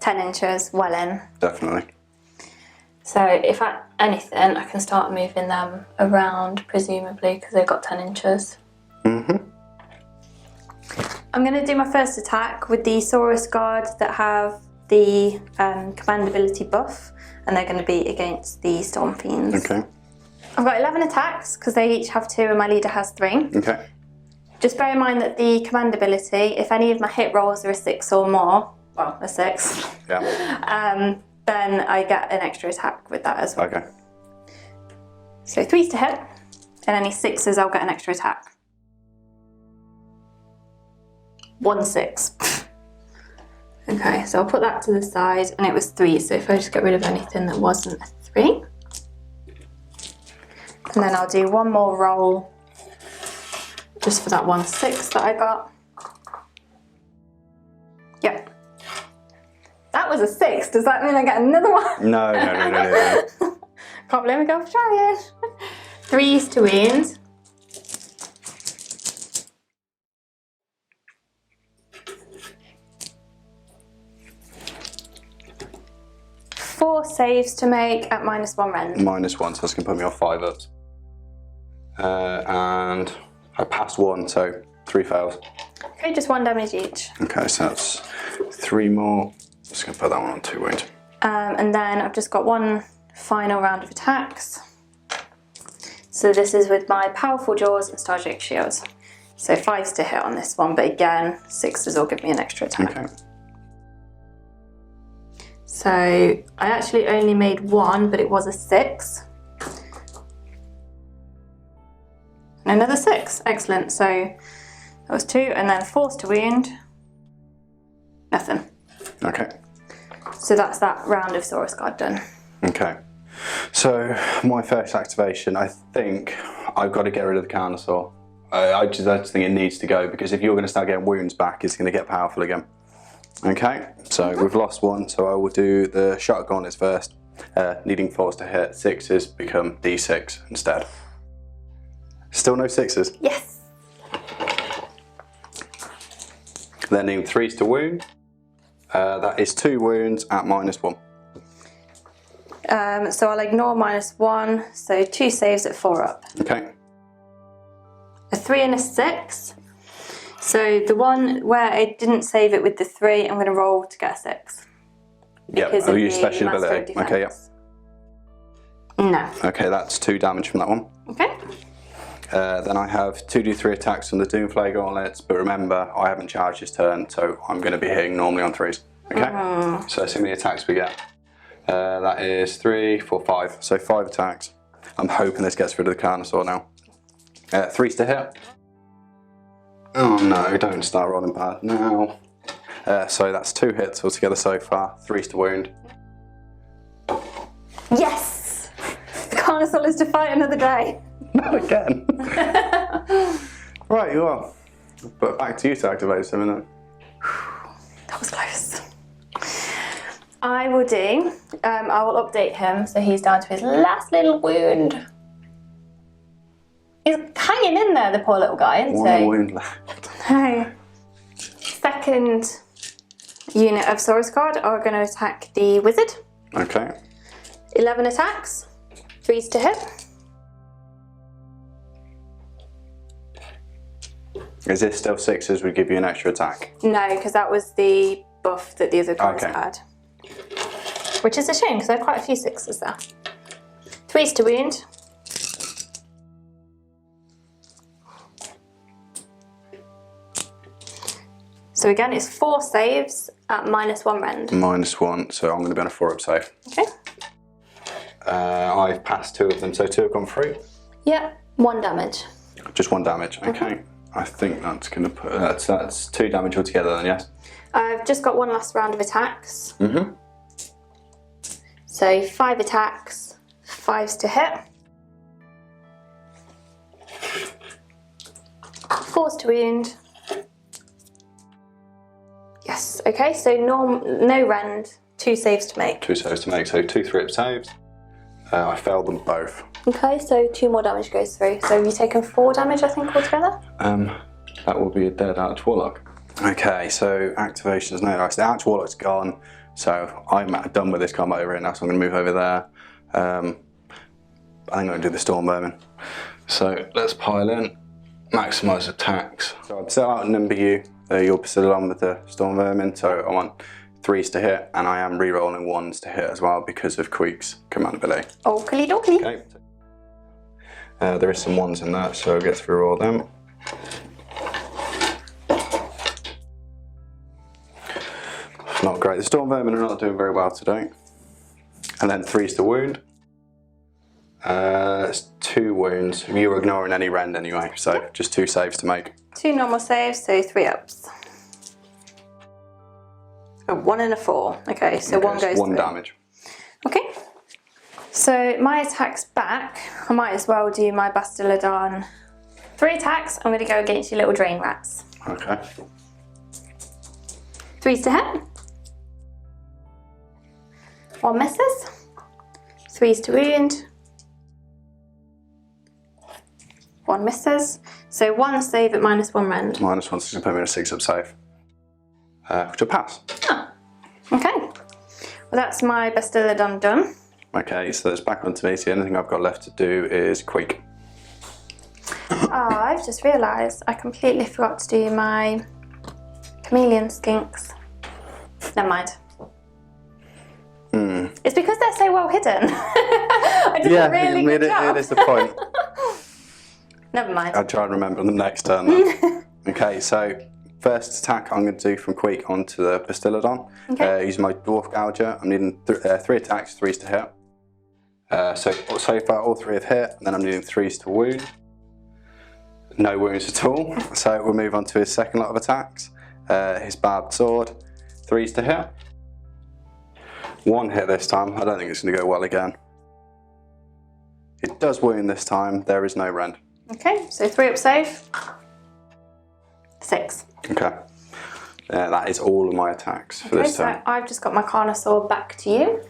Speaker 1: 10 inches, well in.
Speaker 2: Definitely.
Speaker 1: So if anything, I can start moving them around, presumably, because they've got 10 inches.
Speaker 2: Mm-hmm.
Speaker 1: I'm going to do my first attack with the Saurus guard that have the command ability buff, and they're going to be against the Storm Fiends.
Speaker 2: Okay.
Speaker 1: I've got 11 attacks, because they each have 2 and my leader has 3.
Speaker 2: Okay.
Speaker 1: Just bear in mind that the command ability, if any of my hit rolls are a 6 or more, well, a 6,
Speaker 2: Yeah.
Speaker 1: then I get an extra attack with that as well.
Speaker 2: Okay.
Speaker 1: So 3's to hit, and any 6s I'll get an extra attack. 1 6. Okay, so I'll put that to the side, and it was 3, so if I just get rid of anything that wasn't a 3. And then I'll do one more roll just for that 1 6 that I got. Yep. That was a 6. Does that mean I get another one?
Speaker 2: No.
Speaker 1: Can't blame a girl for trying. 3's to wound. Four saves to make at -1 rend.
Speaker 2: -1, so that's going to put me off 5 ups. And I passed 1, so 3 fails.
Speaker 1: Okay, just 1 damage each.
Speaker 2: Okay, so that's 3 more. Just going to put that one on 2 wounds.
Speaker 1: And then I've just got 1 final round of attacks. So this is with my powerful jaws and Stardrake shields. So 5's to hit on this one, but again, 6s will give me an extra attack.
Speaker 2: Okay.
Speaker 1: So I actually only made 1, but it was a 6. And another 6, excellent. So that was 2, and then 4's to wound. Nothing.
Speaker 2: Okay.
Speaker 1: So that's that round of Saurus Guard done.
Speaker 2: Okay. So my first activation, I think I've got to get rid of the Carnosaur. I just think it needs to go, because if you're going to start getting wounds back, it's going to get powerful again. Okay, so we've lost one, so I will do the shot gauntlets first. Needing 4s to hit, 6s become D6 instead. Still no 6s?
Speaker 1: Yes.
Speaker 2: Then needing 3s to wound. That is 2 wounds at -1.
Speaker 1: So I'll ignore -1, so 2 saves at 4 up.
Speaker 2: Okay.
Speaker 1: A 3 and a 6. So the one where I didn't save it with the 3, I'm going to roll to get a 6.
Speaker 2: Yeah, oh, you special ability. Okay, yeah.
Speaker 1: No.
Speaker 2: Okay, that's 2 damage from that one.
Speaker 1: Okay.
Speaker 2: Then I have 2d3 attacks on the Doomflay gauntlets, but remember, I haven't charged this turn, so I'm going to be hitting normally on 3s. Okay? So see how many attacks we get. That is 3, 4, 5. So 5 attacks. I'm hoping this gets rid of the Carnosaur now. 3s to hit. Oh no, don't start rolling bad now. So that's 2 hits altogether so far, 3s to wound.
Speaker 1: Yes! The Carnosaur lives to fight another day.
Speaker 2: Not again. Right, you are. But back to you to activate some, isn't it?
Speaker 1: That was close. I will do, I will update him so he's down to his last little wound. He's hanging in there, the poor little guy, isn't he?
Speaker 2: One wound left.
Speaker 1: Hey. Second unit of Saurus Guard are going to attack the wizard.
Speaker 2: Okay.
Speaker 1: 11 attacks, 3s to hit.
Speaker 2: Is this still 6s would give you an extra attack?
Speaker 1: No, because that was the buff that the other guys
Speaker 2: Okay.
Speaker 1: had. Which is a shame, because I had quite a few 6s there. 3s to wound. So again, it's 4 saves at -1 rend.
Speaker 2: -1, so I'm going to be on a 4-up save.
Speaker 1: Okay.
Speaker 2: I've passed 2 of them, so 2 have gone through.
Speaker 1: Yep, 1 damage.
Speaker 2: Just 1 damage, okay. I think that's going to put, that's 2 damage altogether then, yes?
Speaker 1: I've just got 1 last round of attacks.
Speaker 2: Mm-hmm.
Speaker 1: So 5 attacks, 5s to hit. 4s to wound. Yes, okay, so no rend, 2 saves to make.
Speaker 2: 2 saves to make, so 2 3-up saves. I failed them both.
Speaker 1: Okay, so 2 more damage goes through. So you've taken 4 damage, I think, altogether?
Speaker 2: That will be a dead Arch Warlock. Okay, so activations, no, right, so the Arch Warlock's gone, so I'm done with this combat over here now, so I'm going to move over there. I think I'm going to do the Storm Vermin. So let's pile in, maximise attacks. So I've set out Gamemat.eu, your Bastiladon with the Storm Vermin, so I want 3s to hit, and I am re-rolling 1s to hit as well because of Queek's command ability.
Speaker 1: Okie dokie.
Speaker 2: Okay. There is some 1s in that, so I'll get through all of them. Not great. The Storm Vermin are not doing very well today. And then 3s to wound. It's 2 wounds. You're ignoring any rend anyway, so just 2 saves to make.
Speaker 1: 2 normal saves, so 3 ups. Oh, 1 and a 4. Okay, so
Speaker 2: Okay,
Speaker 1: 1 goes
Speaker 2: 1
Speaker 1: through.
Speaker 2: damage.
Speaker 1: Okay. So my attack's back. I might as well do my Bastiladon. 3 attacks. I'm going to go against your little drain rats.
Speaker 2: Okay.
Speaker 1: 3s to hit. 1 misses. 3s to wound. 1 misses. So 1 save at -1 rend.
Speaker 2: -1, so just put me in a 6-up save. Which will pass.
Speaker 1: Oh. Okay. Well, that's my Bastiladon done.
Speaker 2: Okay, so that's back onto me. So the only thing I've got left to do is Queek.
Speaker 1: Oh, I've just realised I completely forgot to do my chameleon skinks. Never mind. It's because they're so well hidden. I did a really good job.
Speaker 2: It is the point.
Speaker 1: Never mind.
Speaker 2: I'll try and remember them next turn then. Okay, so first attack I'm going to do from Queek onto the Bastiladon.
Speaker 1: Okay.
Speaker 2: Using my Dwarf Gouger, I'm needing 3 attacks, 3s to hit. So far all 3 have hit, and then I'm needing 3s to wound. No wounds at all. So we'll move on to his second lot of attacks. His Barbed Sword, 3s to hit. 1 hit this time, I don't think it's going to go well again. It does wound this time, there is no rend.
Speaker 1: Okay, so 3 up save. 6.
Speaker 2: Okay. That is all of my attacks for this turn.
Speaker 1: So I've just got my Carnosaur back to you.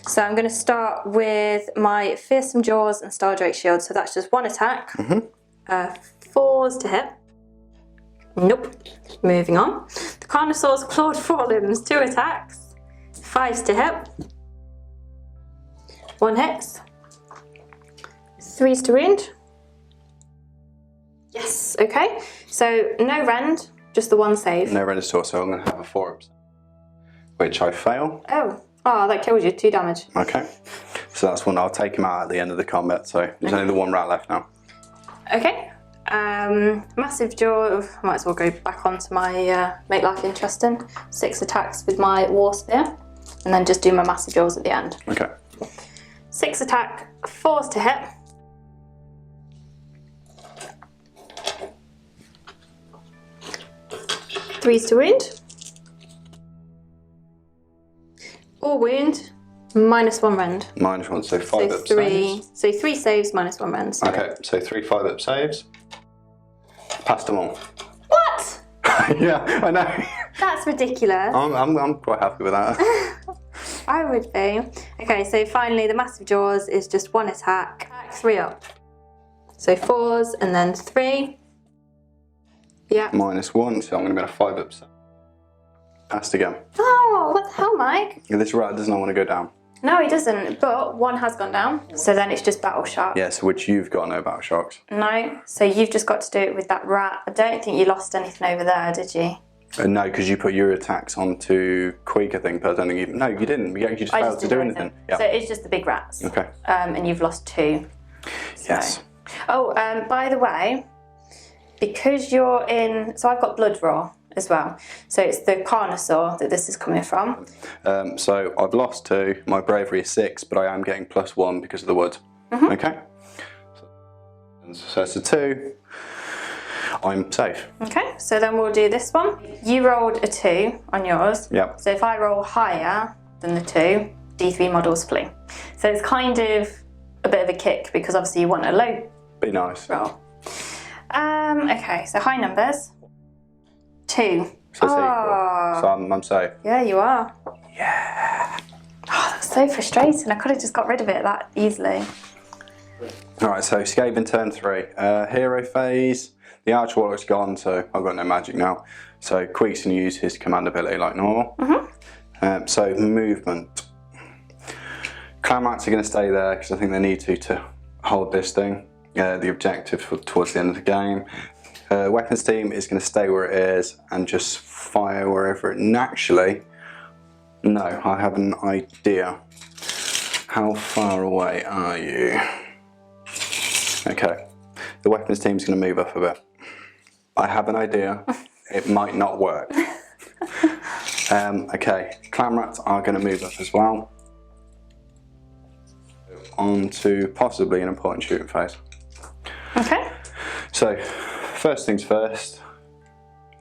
Speaker 1: So I'm going to start with my Fearsome Jaws and Star Drake Shield. So that's just 1 attack. 4s to hit. Nope. Moving on. The Carnosaur's Clawed Forelimbs, 2 attacks. 5s to hit. 1 hits. 3s to wound. Yes, okay. So no rend, just the 1 save.
Speaker 2: No rend at all, so I'm going to have a 4 up, which I fail.
Speaker 1: Oh, that kills you, 2 damage.
Speaker 2: Okay. So that's one. I'll take him out at the end of the combat, so there's only the 1 rat left now.
Speaker 1: Okay. Massive Jaw, I might as well go back onto my make life interesting. 6 attacks with my War Spear, and then just do my Massive Jaws at the end.
Speaker 2: Okay.
Speaker 1: 6 attack, 4s to hit. 3s to wound. Or wound, -1 rend.
Speaker 2: -1, so 5 up
Speaker 1: 3.
Speaker 2: saves.
Speaker 1: So 3 saves, -1 rend. So.
Speaker 2: Okay, so 3 5 up saves. Passed them all.
Speaker 1: What?
Speaker 2: Yeah, I know.
Speaker 1: That's ridiculous.
Speaker 2: I'm quite happy with that.
Speaker 1: I would be. Okay, so finally the Massive Jaws is just 1 attack. 3 up. So 4s and then 3. Yeah.
Speaker 2: -1, so I'm going to get a 5 up. Passed again.
Speaker 1: Oh, what the hell, Mike?
Speaker 2: This rat does not want to go down.
Speaker 1: No, he doesn't, but 1 has gone down. So then it's just Battle Shock.
Speaker 2: Yes, which you've got no battle shocks.
Speaker 1: No, so you've just got to do it with that rat. I don't think you lost anything over there, did you?
Speaker 2: No, because you put your attacks onto Queek, I think, but I don't think you... No, you didn't. You just failed to do anything.
Speaker 1: So it's just the big rats.
Speaker 2: Okay.
Speaker 1: And you've lost 2. So.
Speaker 2: Yes.
Speaker 1: Oh, by the way, because you're in... So I've got Blood Raw as well. So it's the Carnosaur that this is coming from.
Speaker 2: So I've lost 2. My bravery is 6, but I am getting +1 because of the wood. Okay. So it's a 2. I'm safe.
Speaker 1: Okay, so then we'll do this one. You rolled a 2 on yours.
Speaker 2: Yep.
Speaker 1: So if I roll higher than the 2, D3 models flee. So it's kind of a bit of a kick because obviously you want a low
Speaker 2: Be nice.
Speaker 1: roll. Okay, so high numbers. 2.
Speaker 2: So it's equal. So I'm safe.
Speaker 1: Yeah, you are.
Speaker 2: Yeah.
Speaker 1: Oh, that's so frustrating. I could have just got rid of it that easily.
Speaker 2: Alright, so Skaven turn 3. Hero phase. The Arch Warlock's gone, so I've got no magic now. So Queek's going to use his command ability like normal. So movement. Clan Rats are going to stay there because I think they need to hold this thing. The objective towards the end of the game. Weapons team is going to stay where it is and just fire wherever it naturally. No, I have an idea. How far away are you? Okay, the weapons team is going to move up a bit. I have an idea. It might not work. Okay, Clan Rats are going to move up as well. On to possibly an important shooting phase.
Speaker 1: Okay.
Speaker 2: So, first things first,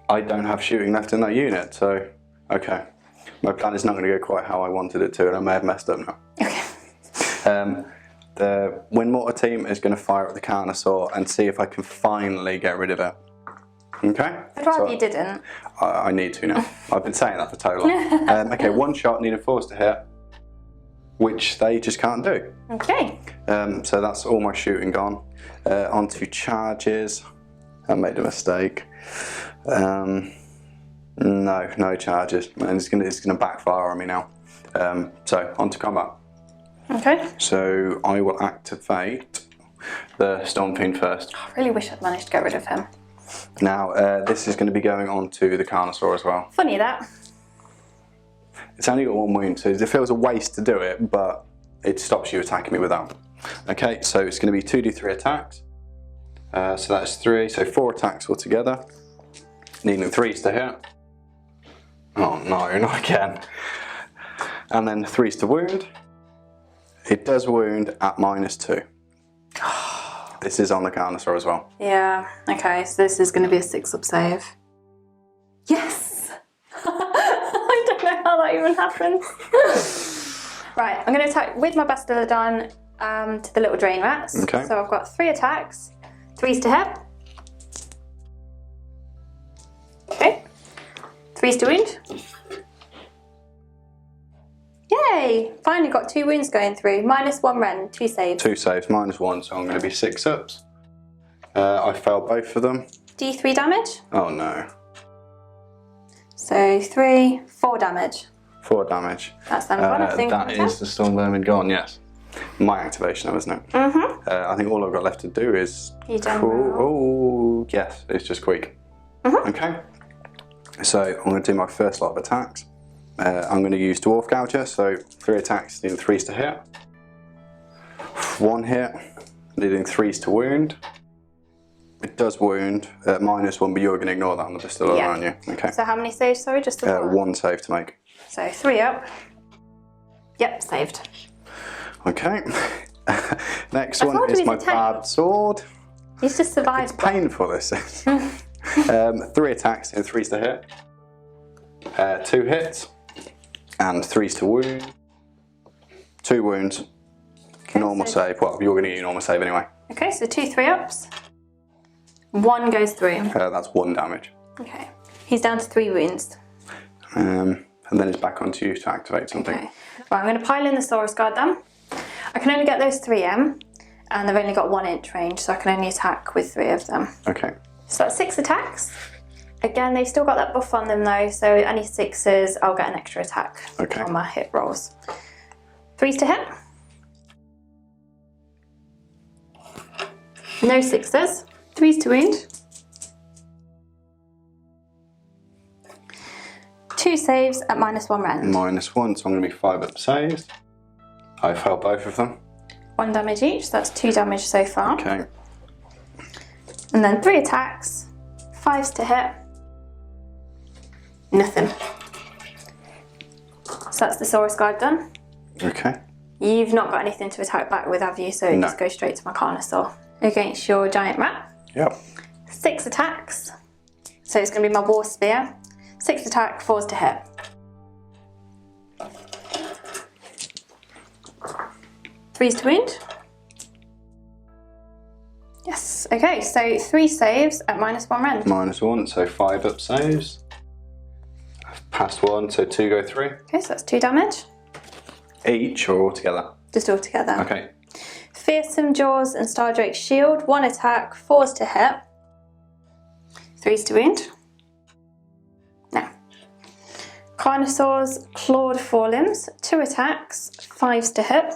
Speaker 2: I don't have shooting left in that unit, so, okay. My plan is not going to go quite how I wanted it to, and I may have messed up now.
Speaker 1: Okay.
Speaker 2: The Wind Mortar team is going to fire at the Carnosaur and see if I can finally get rid of it. Okay?
Speaker 1: I'd rather you didn't.
Speaker 2: I need to now. I've been saying that for too long. Okay, 1 shot, needing 4s to hit, which they just can't do.
Speaker 1: Okay.
Speaker 2: So that's all my shooting gone. Onto charges. I made a mistake. No charges, and it's gonna backfire on me now. So onto combat.
Speaker 1: Okay.
Speaker 2: So I will activate the Storm Fiend first.
Speaker 1: I really wish I'd managed to get rid of him.
Speaker 2: Now this is going to be going on to the Carnosaur as well.
Speaker 1: Funny that.
Speaker 2: It's only got 1 wound, so it feels a waste to do it, but it stops you attacking me without. Okay, so it's going to be 2d3 attacks. So that's 3, so 4 attacks altogether. Needing 3s to hit. Oh no, not again. And then 3s to wound. It does wound at -2. This is on the Carnosaur as well.
Speaker 1: Yeah, okay, so this is going to be a 6 up save. Yes! I don't know how that even happened. Right, I'm going to attack with my Bastillodon to the little drain rats.
Speaker 2: Okay.
Speaker 1: So I've got 3 attacks. 3s to hit. Okay. 3s to wound. Yay! Finally got 2 wounds going through. -1 rend, 2 saves.
Speaker 2: 2 saves, -1, so I'm going to be 6 ups. I failed both of them.
Speaker 1: D3 damage.
Speaker 2: Oh no.
Speaker 1: So 3, 4 damage.
Speaker 2: 4 damage.
Speaker 1: That's them gone, I think.
Speaker 2: That is the Storm Vermin gone, yes. My activation though, isn't it? I think all I've got left to do is...
Speaker 1: You done
Speaker 2: Oh, yes, it's just Quake. Okay. So I'm going to do my first lot of attacks. I'm going to use Dwarf Gouger, so 3 attacks, needing 3s to hit. 1 hit, needing 3s to wound. It does wound at -1, but you're going to ignore that on the pistol around you. Okay.
Speaker 1: So how many saves, sorry? Just the
Speaker 2: 1 save to make.
Speaker 1: So 3 up. Yep, saved.
Speaker 2: Okay. Next one is my bad sword.
Speaker 1: He's just survived.
Speaker 2: It's painful, this is. 3 attacks and 3s to hit. 2 hits and 3s to wound. 2 wounds. Okay, normal save. Well, you're going to get your normal save anyway.
Speaker 1: Okay, so 2 3-ups. 1 goes through.
Speaker 2: That's 1 damage.
Speaker 1: Okay. He's down to 3 wounds.
Speaker 2: And then it's back onto you to activate something.
Speaker 1: Okay. Right, I'm going to pile in the Saurus Guard then. I can only get those 3M, and they've only got 1 inch range, so I can only attack with 3 of them.
Speaker 2: Okay.
Speaker 1: So that's 6 attacks. Again, they've still got that buff on them though, so any 6s, I'll get an extra attack on my hit rolls. 3s to hit. No 6s. 3s to wound. 2 saves at -1 rend.
Speaker 2: -1, so I'm going to be 5 up saves. I failed both of them.
Speaker 1: 1 damage each, so that's 2 damage so far.
Speaker 2: Okay.
Speaker 1: And then 3 attacks, 5s to hit. Nothing. So that's the Saurus Guard done.
Speaker 2: Okay.
Speaker 1: You've not got anything to attack back with, have you? So it just goes straight to my Carnosaur. Against your giant rat.
Speaker 2: Yep.
Speaker 1: 6 attacks. So it's going to be my War Spear. 6 attack, 4s to hit. Threes to wound. Yes. Okay, so 3 saves at -1 rend.
Speaker 2: -1, so 5 up saves. I've passed 1, so 2 go through.
Speaker 1: Okay, so that's 2 damage.
Speaker 2: Each or all together?
Speaker 1: Just all together.
Speaker 2: Okay.
Speaker 1: Fearsome Jaws and Stardrake's Shield. 1 attack, 4s to hit. 3s to wound. No. Carnosaur's Clawed Forelimbs. 2 attacks, 5s to hit.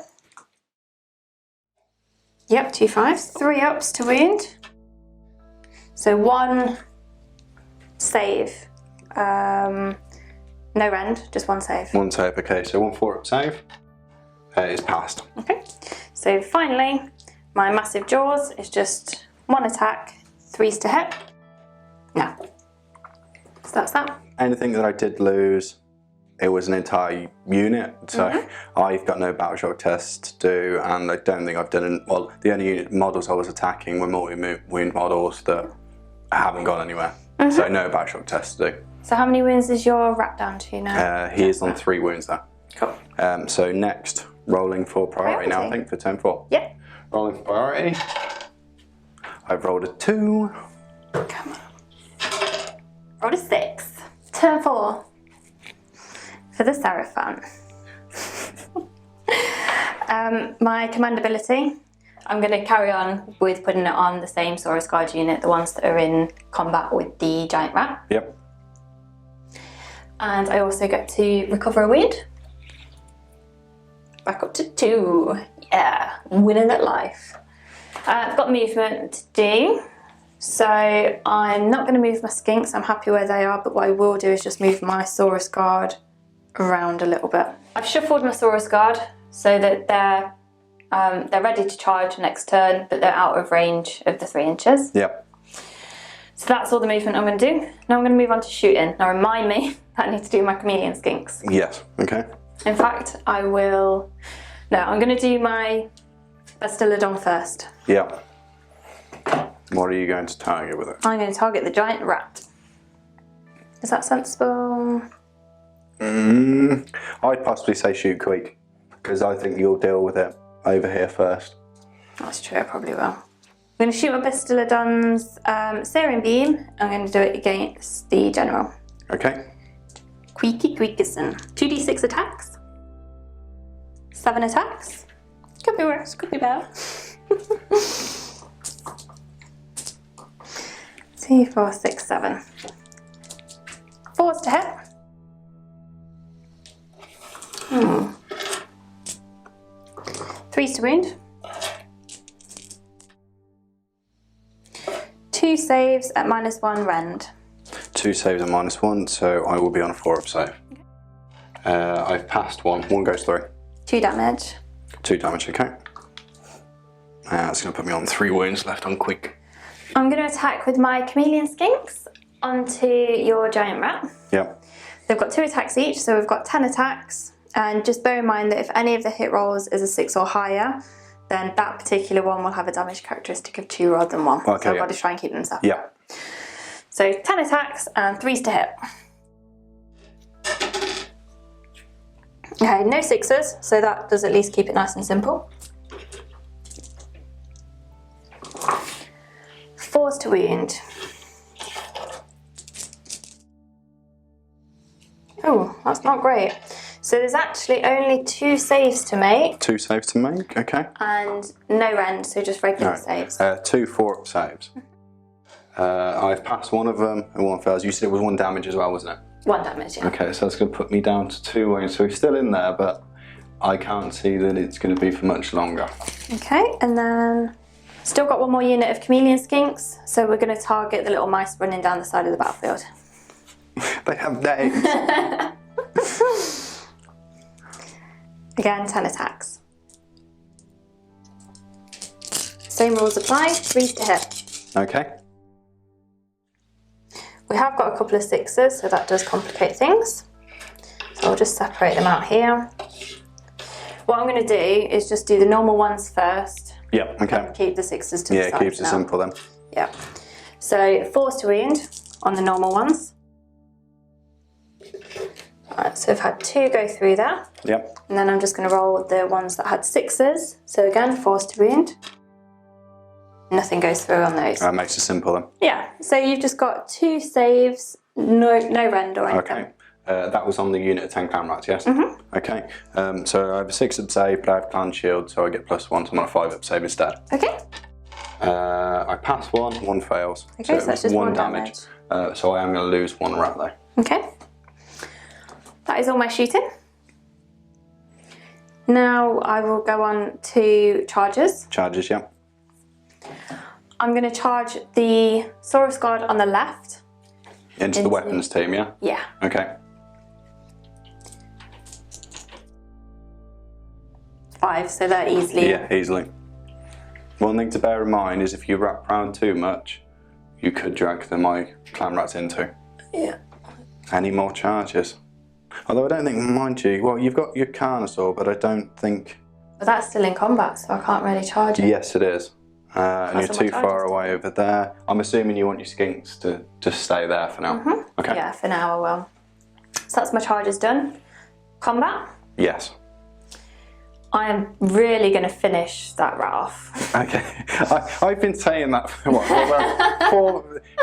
Speaker 1: Yep, 2 5s. 3 ups to wound. So 1 save. No rend, just 1 save.
Speaker 2: 1 save, okay, so 1 4 up save. It's passed.
Speaker 1: Okay, so finally, my Massive Jaws is just 1 attack, 3s to hit. No. So that's that.
Speaker 2: Anything that I did lose, it was an entire unit, so I've got no battle shock test to do, and I don't think I've done, well, the only unit models I was attacking were multi-wound models that haven't gone anywhere. So no battle shock test to do.
Speaker 1: So how many wounds is your rat down to now?
Speaker 2: He is on 3 wounds there.
Speaker 1: Cool.
Speaker 2: So next, rolling for priority now, I think, for turn 4.
Speaker 1: Yep.
Speaker 2: Rolling for priority. I've rolled a 2.
Speaker 1: Come on. Rolled a 6. Turn 4. For the Seraphon. My command ability, I'm going to carry on with putting it on the same Saurus Guard unit, the ones that are in combat with the giant rat.
Speaker 2: Yep.
Speaker 1: And I also get to recover a wound. Back up to 2. Yeah, winning at life. I've got movement to do. So I'm not going to move my skinks, I'm happy where they are, but what I will do is just move my Saurus Guard around a little bit. I've shuffled my Saurus Guard so that they're ready to charge next turn, but they're out of range of the 3 inches.
Speaker 2: Yep.
Speaker 1: So that's all the movement I'm going to do. Now I'm going to move on to shooting. Now remind me that I need to do my chameleon skinks.
Speaker 2: Yes, okay.
Speaker 1: In fact, I'm going to do my Bastillodon first.
Speaker 2: Yep. What are you going to target with it?
Speaker 1: I'm going to target the giant rat. Is that sensible?
Speaker 2: I'd possibly say shoot quick, because I think you'll deal with it over here first.
Speaker 1: That's true, I probably will. going to shoot my Bastillodon's Searing Beam. I'm going to do it against the General.
Speaker 2: Okay.
Speaker 1: Queaky Queakison. 2d6 attacks. 7 attacks. Could be worse, could be better. 2, 4, 6, 7. 4's to hit. 3's to wound. 2 saves at -1 rend.
Speaker 2: 2 saves at -1, so I will be on a 4-up save. I've passed 1. 1 goes through.
Speaker 1: 2 damage.
Speaker 2: 2 damage, okay. That's going to put me on 3 wounds left on quick.
Speaker 1: I'm going to attack with my Chameleon Skinks onto your Giant Rat.
Speaker 2: Yep.
Speaker 1: They've got 2 attacks each, so we've got 10 attacks. And just bear in mind that if any of the hit rolls is a 6 or higher, then that particular one will have a damage characteristic of 2 rather than 1.
Speaker 2: Okay,
Speaker 1: so I've got to try and keep them separate.
Speaker 2: Yeah.
Speaker 1: So 10 attacks and 3's to hit. Okay, no 6s, so that does at least keep it nice and simple. 4's to wound. Oh, that's not great. So there's actually only 2 saves to make.
Speaker 2: 2 saves to make, okay.
Speaker 1: And no rend, so just regular saves.
Speaker 2: 2 4-up saves. I've passed 1 of them and 1 fails. You said it was 1 damage as well, wasn't it?
Speaker 1: 1 damage, yeah.
Speaker 2: Okay, so that's going to put me down to 2 wounds. So he's still in there, but I can't see that it's going to be for much longer.
Speaker 1: Okay, and then still got 1 more unit of Chameleon Skinks, so we're going to target the little mice running down the side of the battlefield.
Speaker 2: They have names.
Speaker 1: Again, 10 attacks. Same rules apply, 3's to hit.
Speaker 2: Okay.
Speaker 1: We have got a couple of 6s, so that does complicate things. So I'll just separate them out here. What I'm going to do is just do the normal ones first.
Speaker 2: Yeah, okay.
Speaker 1: And keep the 6s to the side.
Speaker 2: Yeah, it keeps it simple then.
Speaker 1: Yeah. So 4's to wound on the normal ones. Alright, so I've had 2 go through there.
Speaker 2: Yep.
Speaker 1: And then I'm just going to roll the ones that had 6s. So again, 4's to wound. Nothing goes through on those.
Speaker 2: That makes it simple then.
Speaker 1: Yeah, so you've just got 2 saves, no rend or anything.
Speaker 2: Okay. That was on the unit of 10 clan rats, yes? Mm-hmm. Okay. So I have a 6-up save, but I have clan shield, so I get +1, so I'm on a 5-up save instead.
Speaker 1: Okay.
Speaker 2: I pass 1, 1 fails.
Speaker 1: Okay, so that's just 1 damage.
Speaker 2: So I am going to lose 1 rat though.
Speaker 1: Okay. That is all my shooting. Now I will go on to charges.
Speaker 2: Charges, yeah.
Speaker 1: I'm going to charge the Saurus Guard on the left.
Speaker 2: Into the weapons team, yeah?
Speaker 1: Yeah.
Speaker 2: Okay.
Speaker 1: 5, so they're easily...
Speaker 2: Yeah, easily. One thing to bear in mind is if you wrap round too much, you could drag my clan rats into.
Speaker 1: Yeah.
Speaker 2: Any more charges? Although I don't think, mind you, well, you've got your Carnosaur, but I don't think...
Speaker 1: But that's still in combat, so I can't really charge it.
Speaker 2: Yes, it is. And you're too far away over there. I'm assuming you want your skinks to just stay there for now.
Speaker 1: Mm-hmm.
Speaker 2: Okay.
Speaker 1: Yeah, for now I will. So that's my charges done. Combat.
Speaker 2: Yes.
Speaker 1: I am really going to finish that rat off.
Speaker 2: Okay. I've been saying that for what?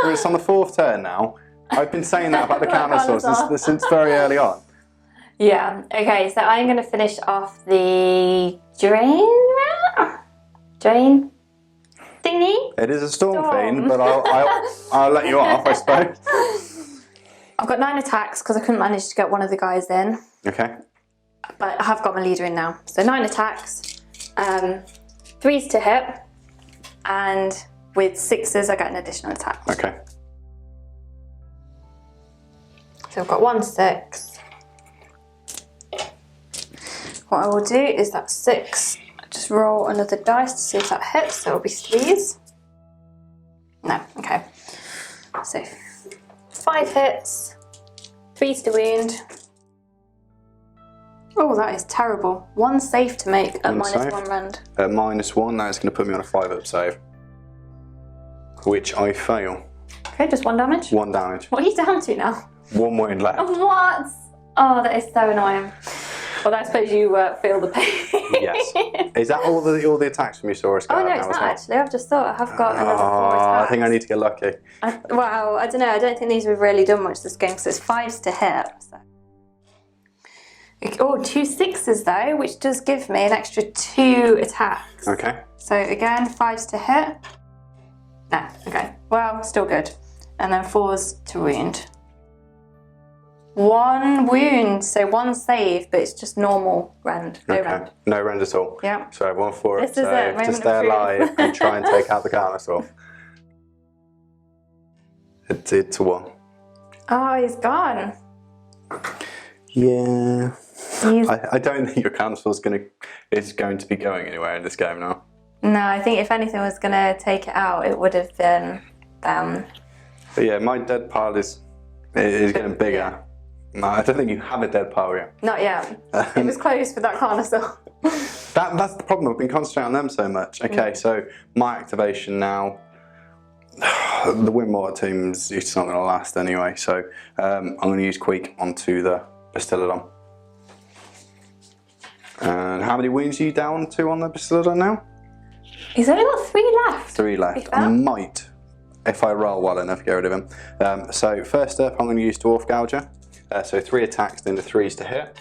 Speaker 2: It's on the 4th turn now. I've been saying that about the Carnosaurs since very early on.
Speaker 1: Yeah. Okay, so I'm going to finish off the drain thingy.
Speaker 2: It is a storm fiend, but I'll let you off, I suppose.
Speaker 1: I've got 9 attacks because I couldn't manage to get one of the guys in.
Speaker 2: Okay.
Speaker 1: But I have got my leader in now. So 9 attacks, 3's to hit, and with 6s I get an additional attack.
Speaker 2: Okay.
Speaker 1: So I've got 1 6. What I will do is that 6, just roll another dice to see if that hits, so it'll be 3s. No, okay. So 5 hits, 3's to wound. Oh, that is terrible. 1 save to make at -1 rend.
Speaker 2: At -1, that is going to put me on a 5-up save. Which I fail.
Speaker 1: Okay, just 1 damage?
Speaker 2: 1 damage.
Speaker 1: What are you down to now?
Speaker 2: 1 wound left.
Speaker 1: What? Oh, that is so annoying. Well, I suppose you feel the pain.
Speaker 2: Yes. Is that all the attacks from your Saurus guard
Speaker 1: Oh no,
Speaker 2: now
Speaker 1: it's
Speaker 2: as
Speaker 1: not
Speaker 2: well?
Speaker 1: actually. I've just thought I've got another 4 attacks.
Speaker 2: I think I need to get lucky.
Speaker 1: Well, I don't know. I don't think these have really done much this game because it's 5s to hit. So. Oh, 2 6s though, which does give me an extra 2 attacks.
Speaker 2: Okay.
Speaker 1: So again, 5s to hit. No, okay. Well, still good. And then 4s to wound. 1 wound, so 1 save, but it's just normal rend. No rend.
Speaker 2: No rend at all.
Speaker 1: Yeah.
Speaker 2: So 1 4
Speaker 1: This is it,
Speaker 2: to stay alive and try and take out the Carnosaur. It did to 1.
Speaker 1: Oh, he's gone.
Speaker 2: Yeah. I don't think your Carnosaur is going to be going anywhere in this game now.
Speaker 1: No, I think if anything was going to take it out, it would have been them.
Speaker 2: But yeah, my dead pile is getting bigger.
Speaker 1: Yeah.
Speaker 2: No, I don't think you have a dead pile yet.
Speaker 1: Not yet. It was close for that Carnosaur.
Speaker 2: That's the problem. I've been concentrating on them so much. Okay, so my activation now. The Windwater team's it's not going to last anyway, so I'm going to use Queek onto the Bastillodon. And how many wounds are you down to on the Bastillodon now?
Speaker 1: He's only got 3 left.
Speaker 2: 3 left. I might, if I roll well enough, get rid of him. So first up, I'm going to use Dwarf Gouger. So 3 attacks, then the 3s to hit.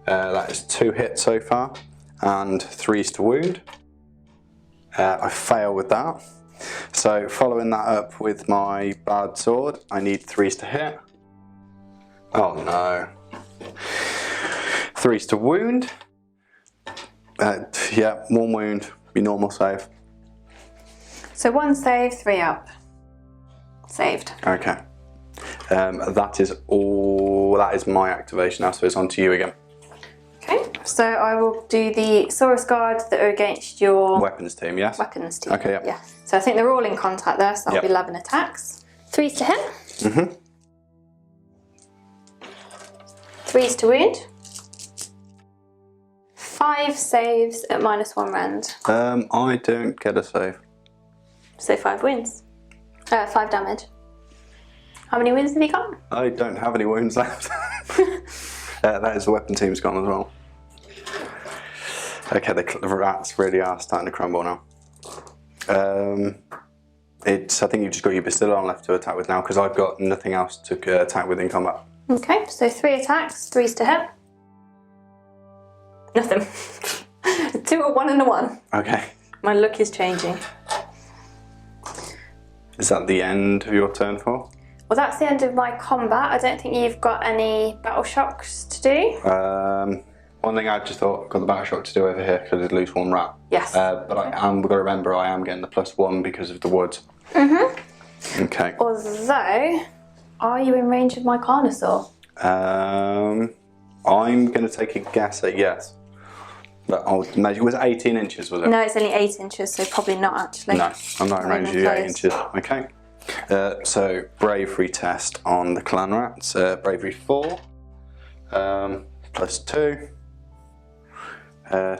Speaker 2: That is 2 hits so far, and 3s to wound. I fail with that. So following that up with my Bard Sword, I need 3s to hit. Oh no. 3s to wound. Yeah, 1 wound, your normal save.
Speaker 1: So 1 save, 3 up. Saved.
Speaker 2: Okay. That is all. That is my activation now, so it's on to you again.
Speaker 1: Okay, so I will do the Saurus Guard that are against your
Speaker 2: Weapons team, yes?
Speaker 1: weapons team.
Speaker 2: Okay, yeah.
Speaker 1: Yeah. So I think they're all in contact there, so that'll
Speaker 2: Yep.
Speaker 1: be 11 attacks. 3s to hit.
Speaker 2: Mm-hmm.
Speaker 1: 3s to wound. 5 saves at -1 rend.
Speaker 2: I don't get a save.
Speaker 1: So 5 wounds. 5 damage. How many wounds have you got?
Speaker 2: I don't have any wounds left. That is the weapon team's gone as well. Okay, the rats really are starting to crumble now. I think you've just got your Bastillodon left to attack with now because I've got nothing else to attack with in combat.
Speaker 1: Okay, so 3 attacks, 3s to hit. Nothing. 2, a 1 and a 1.
Speaker 2: Okay.
Speaker 1: My luck is changing.
Speaker 2: Is that the end of your turn 4?
Speaker 1: Well, that's the end of my combat. I don't think you've got any battle shocks to do.
Speaker 2: One thing I just thought, I've got the battle shock to do over here because I'd lose 1 rat.
Speaker 1: Yes.
Speaker 2: But we've got to remember I am getting the +1 because of the woods.
Speaker 1: Mm-hmm.
Speaker 2: Okay.
Speaker 1: Although, are you in range of my Carnosaur?
Speaker 2: I'm going to take a guess at yes. But I'll imagine, was it 18 inches, was it?
Speaker 1: No, it's only 8 inches, so probably not actually.
Speaker 2: No, I'm not in range of
Speaker 1: Not
Speaker 2: 8
Speaker 1: even
Speaker 2: inches. Okay. So, bravery test on the clan rats. Bravery 4. +2.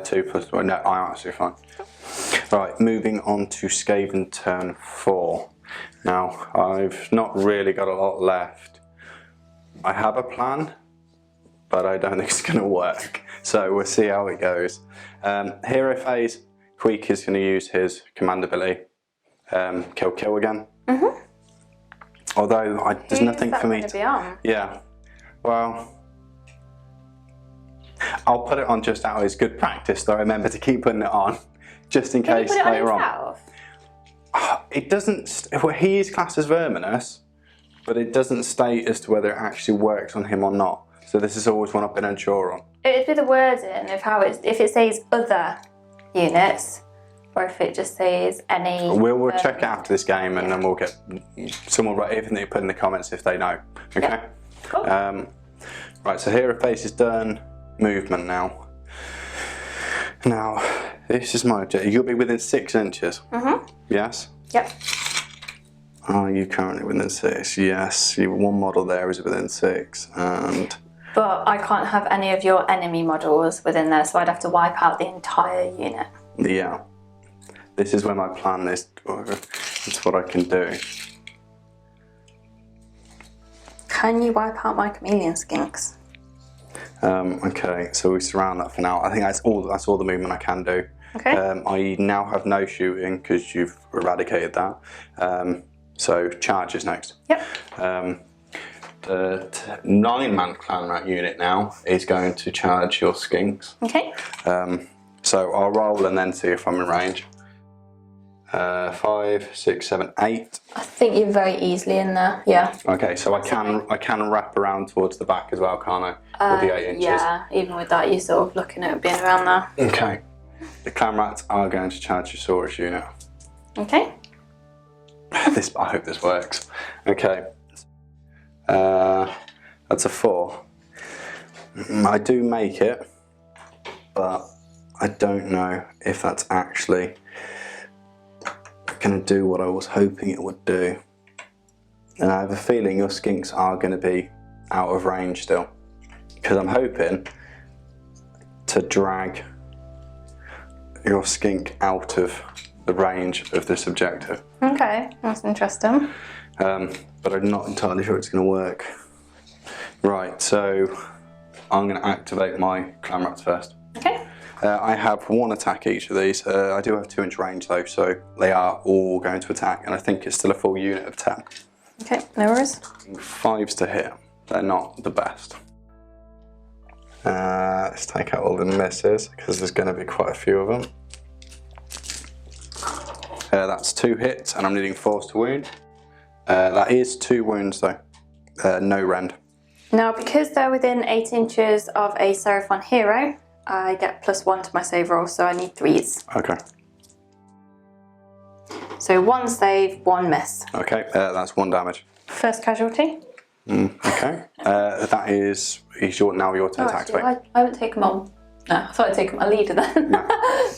Speaker 2: 2 plus 1. No, I'm absolutely fine. Right, moving on to Skaven turn 4. Now, I've not really got a lot left. I have a plan, but I don't think it's going to work. So we'll see how it goes. Hero phase, Queek is going to use his command ability. Kill again.
Speaker 1: Mm-hmm.
Speaker 2: Although there's nothing for me
Speaker 1: to be on?
Speaker 2: Yeah. Well, I'll put it on just out as good practice, though. Remember to keep putting it on, just in case later on. It doesn't. Well, he is classed as verminous, but it doesn't state as to whether it actually works on him or not. So this is always one I've been unsure on.
Speaker 1: It'd be the wording of how if it says other units, or if it just says any.
Speaker 2: We'll check it after this game, and then we'll get someone write everything they put in the comments if they know. Okay.
Speaker 1: Yeah. Cool.
Speaker 2: Right. So hero face is done. Movement now. Now, this is my objective. You'll be within 6 inches.
Speaker 1: Mm-hmm.
Speaker 2: Yes?
Speaker 1: Yep.
Speaker 2: Are you currently within 6? Yes. One model there is within 6. And.
Speaker 1: But I can't have any of your enemy models within there, so I'd have to wipe out the entire unit.
Speaker 2: Yeah. This is where my plan is. It's what I can do.
Speaker 1: Can you wipe out my chameleon skinks?
Speaker 2: Okay, so we surround that for now. I think that's all the movement I can do.
Speaker 1: Okay.
Speaker 2: I now have no shooting because you've eradicated that. So charge is next.
Speaker 1: Yep.
Speaker 2: The 9-man clan rat unit now is going to charge your skinks.
Speaker 1: Okay.
Speaker 2: So I'll roll and then see if I'm in range. 5, 6, 7, 8.
Speaker 1: I think you're very easily in there. Yeah.
Speaker 2: Okay, so I can wrap around towards the back as well, can't I? With the 8 inches.
Speaker 1: Yeah. Even with that, you're sort of looking at it being around there.
Speaker 2: Okay. The clan rats are going to charge your Saurus unit.
Speaker 1: Okay.
Speaker 2: I hope this works. Okay. That's a 4. I do make it, but I don't know if that's actually going to do what I was hoping it would do. And I have a feeling your skinks are going to be out of range still, because I'm hoping to drag your skink out of the range of this objective.
Speaker 1: Okay, that's interesting.
Speaker 2: But I'm not entirely sure it's going to work. Right, so I'm going to activate my clan rats first.
Speaker 1: Okay.
Speaker 2: I have 1 attack each of these. I do have 2-inch range though, so they are all going to attack, and I think it's still a full unit of 10.
Speaker 1: Okay, no worries.
Speaker 2: 5s to hit. They're not the best. Let's take out all the misses because there's going to be quite a few of them. That's 2 hits, and I'm needing 4s to wound. That is 2 wounds though. No rend.
Speaker 1: Now, because they're within 8 inches of a Seraphon hero, I get +1 to my save roll, so I need 3s.
Speaker 2: Okay.
Speaker 1: So 1 save, 1 miss.
Speaker 2: Okay, that's 1 damage.
Speaker 1: First casualty.
Speaker 2: Okay. That is now your turn to activate.
Speaker 1: I haven't taken them on. No, I thought I'd taken my leader then.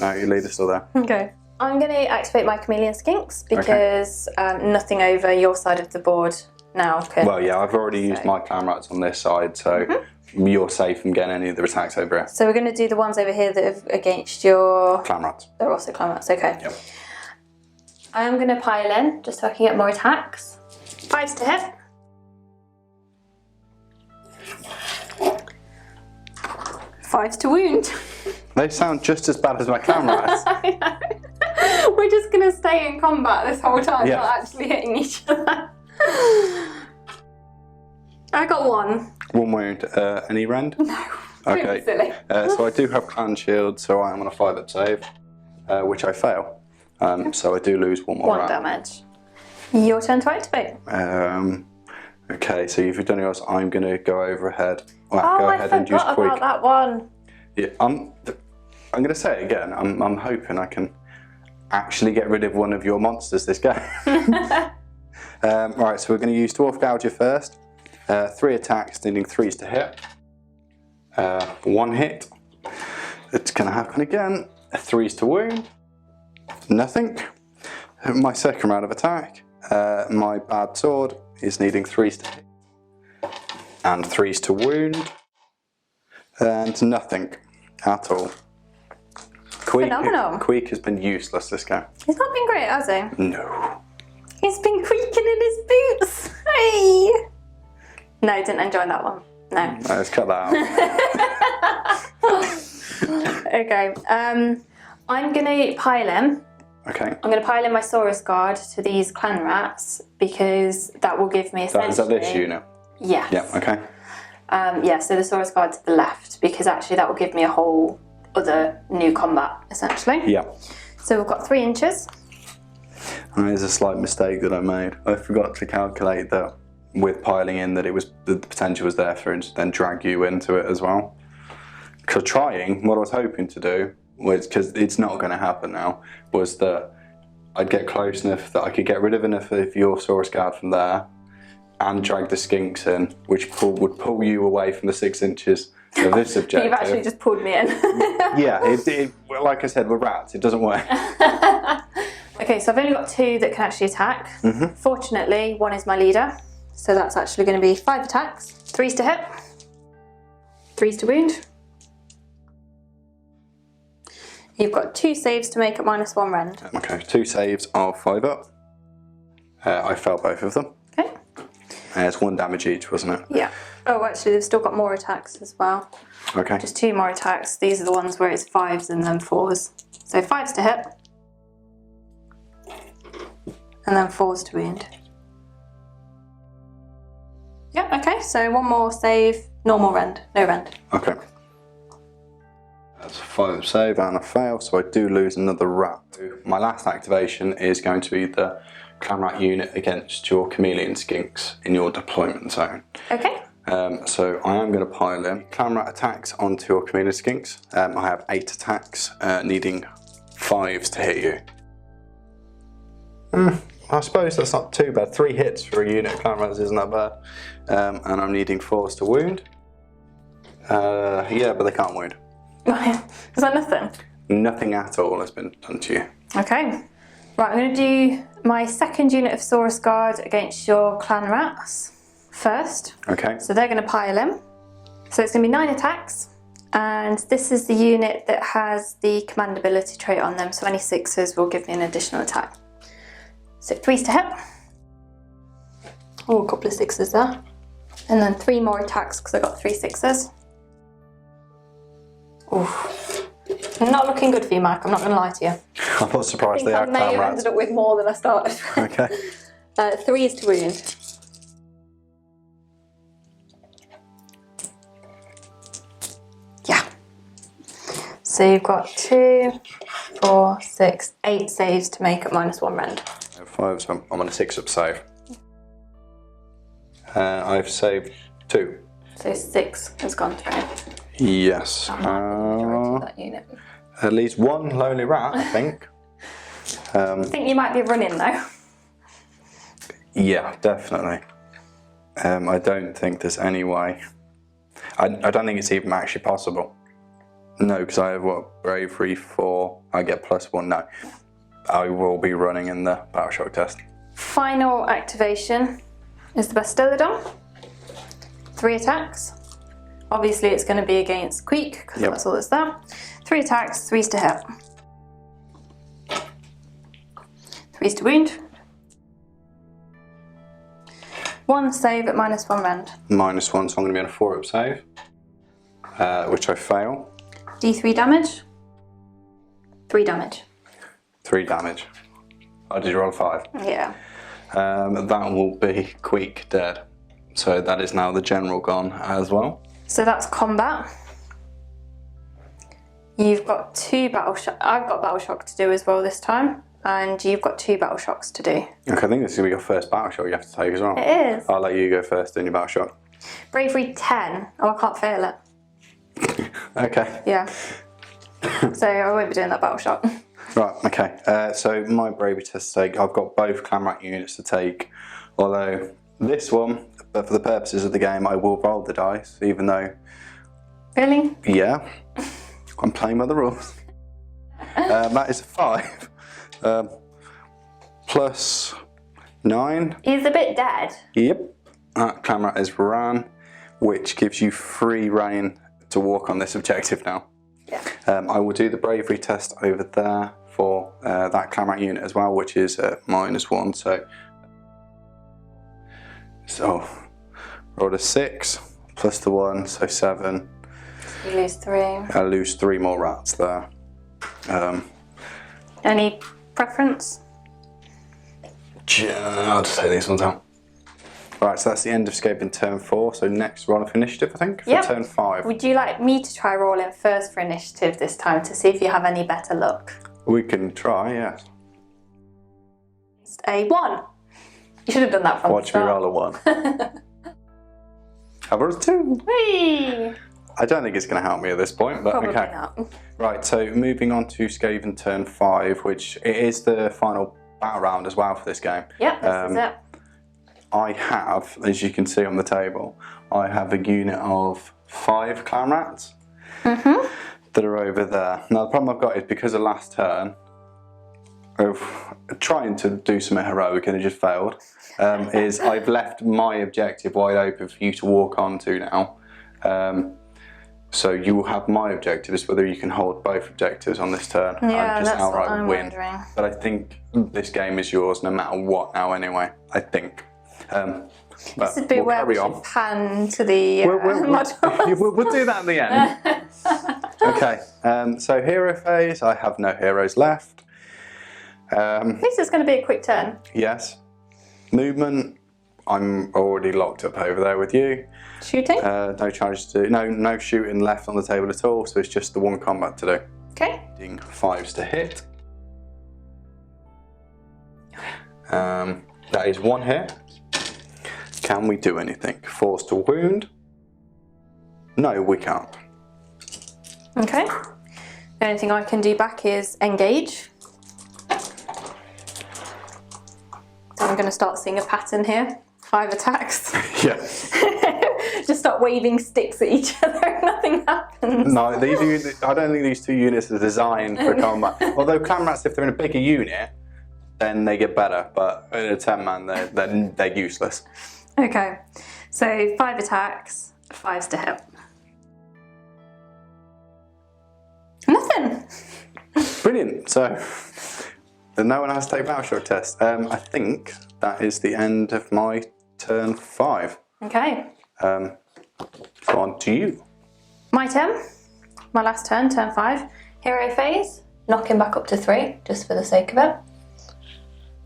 Speaker 2: No, your leader's still there.
Speaker 1: Okay. I'm going to activate my chameleon skinks because nothing over your side of the board now can...
Speaker 2: Well, yeah, I've already used my clan rats on this side, so you're safe from getting any of the attacks over here.
Speaker 1: So we're going to do the ones over here that are against your...
Speaker 2: Clan rats.
Speaker 1: They're also clan rats, okay.
Speaker 2: Yep.
Speaker 1: I am going to pile in just so I can get more attacks. 5s to hit. 5s to wound.
Speaker 2: They sound just as bad as my clan rats.
Speaker 1: I know. We're just going to stay in combat this whole time,
Speaker 2: Yeah.
Speaker 1: not actually hitting each other. I got 1.
Speaker 2: 1 wound. Any rend?
Speaker 1: No.
Speaker 2: Okay.
Speaker 1: Silly.
Speaker 2: So I do have clan shield, so I am on a 5-up save, which I fail. So I do lose 1 more
Speaker 1: 1
Speaker 2: rat.
Speaker 1: damage. Your turn to activate.
Speaker 2: Okay, so if you've done yours, I'm going to go over ahead. Well, go
Speaker 1: I
Speaker 2: ahead and use
Speaker 1: forgot
Speaker 2: Quake.
Speaker 1: about that one.
Speaker 2: Yeah, I'm going to say it again. I'm hoping I can actually get rid of one of your monsters this game. Right, so we're going to use Dwarf Gouger first. 3 attacks, needing 3s to hit. 1 hit. It's going to happen again. 3s to wound. Nothing. My second round of attack. My bad sword is needing 3s to hit. And 3s to wound. And nothing at all.
Speaker 1: Phenomenal.
Speaker 2: Queek has been useless this game.
Speaker 1: He's not been great, has he?
Speaker 2: No.
Speaker 1: He's been creaking in his boots. Hey. No, didn't enjoy that one. No.
Speaker 2: Let's cut that out.
Speaker 1: Okay. I'm going to pile in.
Speaker 2: Okay.
Speaker 1: I'm going to pile in my Saurus Guard to these clan rats because that will give me essentially...
Speaker 2: Is that this unit?
Speaker 1: Yes.
Speaker 2: Yeah, okay.
Speaker 1: Yeah, so the Saurus Guard to the left because actually that will give me a whole other new combat essentially.
Speaker 2: Yeah.
Speaker 1: So we've got 3 inches.
Speaker 2: And there's a slight mistake that I made. I forgot to calculate that with piling in that the potential was there for it to then drag you into it as well. Because what I was hoping to do was, because it's not going to happen now, was that I'd get close enough that I could get rid of enough of your Saurus Guard from there and drag the skinks in, which would pull you away from the 6 inches of this objective.
Speaker 1: You've actually just pulled me in.
Speaker 2: Yeah, well, like I said, we're rats, it doesn't work.
Speaker 1: Okay, so I've only got 2 that can actually attack. Fortunately, 1 is my leader. So that's actually going to be 5 attacks. 3s to hit. 3s to wound. You've got 2 saves to make at -1 rend.
Speaker 2: Okay, 2 saves of 5 up. I failed both of them.
Speaker 1: Okay.
Speaker 2: It's 1 damage each, wasn't it?
Speaker 1: Yeah. Oh, actually, they've still got more attacks as well.
Speaker 2: Okay.
Speaker 1: Just 2 more attacks. These are the ones where it's 5s and then 4s. So 5s to hit. And then 4s to wound. Yep, okay, so 1 more save, normal rend, no rend.
Speaker 2: Okay. That's a 5 save and a fail, so I do lose another rat. My last activation is going to be the clan rat unit against your chameleon skinks in your deployment zone.
Speaker 1: Okay.
Speaker 2: So I am going to pile in clan rat attacks onto your chameleon skinks. I have 8 attacks, needing 5s to hit you. I suppose that's not too bad. 3 hits for a unit of clan rats isn't that bad. And I'm needing 4s to wound. Yeah, but they can't wound.
Speaker 1: Is that nothing?
Speaker 2: Nothing at all has been done to you.
Speaker 1: Okay. Right, I'm going to do my 2nd unit of Saurus Guard against your clan rats first.
Speaker 2: Okay.
Speaker 1: So they're going to pile in. So it's going to be 9 attacks. And this is the unit that has the command ability trait on them. So any 6s will give me an additional attack. So 3s to hit. Oh, a couple of 6s there. And then 3 more attacks because I got 3 6s. Oof. Not looking good for you, Mike, I'm not going to lie to you.
Speaker 2: I'm not surprised they
Speaker 1: I
Speaker 2: are
Speaker 1: may
Speaker 2: clan
Speaker 1: have
Speaker 2: rats.
Speaker 1: ended up with more than I started with.
Speaker 2: Okay.
Speaker 1: 3s to wound. Yeah. So you've got 2, 4, 6, 8 saves to make at -1 rend.
Speaker 2: 5, so I'm on a 6-up save. I've saved 2.
Speaker 1: So 6 has gone through.
Speaker 2: Yes.
Speaker 1: Majority of that unit.
Speaker 2: At least 1 lonely rat, I think.
Speaker 1: I think you might be running though.
Speaker 2: Yeah, definitely. I don't think there's any way. I don't think it's even actually possible. No, because I have what, bravery 4. I get +1. No, I will be running in the battle shock test.
Speaker 1: Final activation is the Bastiladon. 3 attacks. Obviously it's going to be against Queek because that's all that's there. 3 attacks, 3s to hit. 3s to wound. 1 save at -1 rend.
Speaker 2: -1, so I'm going to be on a 4-up save, which I fail.
Speaker 1: D3 damage. 3 damage.
Speaker 2: 3 damage. Oh, did you roll 5?
Speaker 1: Yeah.
Speaker 2: That will be Queek dead. So that is now the general gone as well.
Speaker 1: So that's combat. You've got 2 battle shock. I've got battle shock to do as well this time, and you've got 2 battle shocks to do.
Speaker 2: Okay, I think this is going to be your first battle shock you have to take as well.
Speaker 1: It is.
Speaker 2: I'll let you go first in your battle shock.
Speaker 1: Bravery 10. Oh, I can't fail it.
Speaker 2: Okay.
Speaker 1: Yeah. So I won't be doing that battle shock.
Speaker 2: Right, okay. So my bravery test to take, I've got both clan rat units to take, although this one, but for the purposes of the game, I will roll the dice, even though...
Speaker 1: Really?
Speaker 2: Yeah. I'm playing by the rules. That is a 5. Plus 9.
Speaker 1: He's a bit dead.
Speaker 2: Yep. That clan rat is ran, which gives you free reign to walk on this objective now.
Speaker 1: Yeah.
Speaker 2: I will do the bravery test over there for that clan rat unit as well, which is -1. So rolled a 6 plus the 1, so 7.
Speaker 1: You lose 3.
Speaker 2: I lose 3 more rats there.
Speaker 1: Any preference?
Speaker 2: I'll just take these ones out. Right, so that's the end of Skaven turn 4. So next roll of initiative, I think, for turn 5.
Speaker 1: Would you like me to try rolling first for initiative this time to see if you have any better luck?
Speaker 2: We can try, yes.
Speaker 1: It's a 1. You should have done that from
Speaker 2: Watch
Speaker 1: the
Speaker 2: me
Speaker 1: start.
Speaker 2: roll a 1. I rolled a 2.
Speaker 1: Whee!
Speaker 2: I don't think it's going to help me at this point, but
Speaker 1: Probably
Speaker 2: okay.
Speaker 1: not.
Speaker 2: Right, so moving on to Skaven turn 5, which it is the final battle round as well for this game.
Speaker 1: Yep, this is it.
Speaker 2: I have, as you can see on the table, I have a unit of 5 clan rats that are over there. Now the problem I've got is because of last turn, of trying to do something heroic and it just failed, is I've left my objective wide open for you to walk on to now. So you will have my objectives, whether you can hold both objectives on this turn
Speaker 1: Yeah,
Speaker 2: and just
Speaker 1: that's what
Speaker 2: outright
Speaker 1: I'm
Speaker 2: win.
Speaker 1: wondering.
Speaker 2: But I think this game is yours no matter what now anyway, I think. But
Speaker 1: This would be
Speaker 2: we'll
Speaker 1: where we
Speaker 2: carry
Speaker 1: should
Speaker 2: on.
Speaker 1: pan to the models.
Speaker 2: We'll do that at the end. Okay, so hero phase. I have no heroes left.
Speaker 1: This is going to be a quick turn.
Speaker 2: Yes. Movement. I'm already locked up over there with you.
Speaker 1: Shooting?
Speaker 2: No charge to do. No shooting left on the table at all. So it's just the one combat to do.
Speaker 1: Okay.
Speaker 2: Doing 5s to hit. That is 1 hit. Can we do anything? 4s to wound. No, we can't.
Speaker 1: Okay. The only thing I can do back is engage. So I'm going to start seeing a pattern here. 5 attacks.
Speaker 2: Yeah.
Speaker 1: Just start waving sticks at each other and nothing happens.
Speaker 2: No, I don't think these 2 units are designed for combat. Although clan rats, if they're in a bigger unit, then they get better. But in a 10-man, they're useless.
Speaker 1: Okay. So 5 attacks, 5s to hit. Nothing.
Speaker 2: Brilliant. So then no one has to take battle shock test. I think that is the end of my turn 5.
Speaker 1: Okay.
Speaker 2: So on to you.
Speaker 1: My turn. My last turn, turn 5. Hero phase. Knock him back up to 3, just for the sake of it.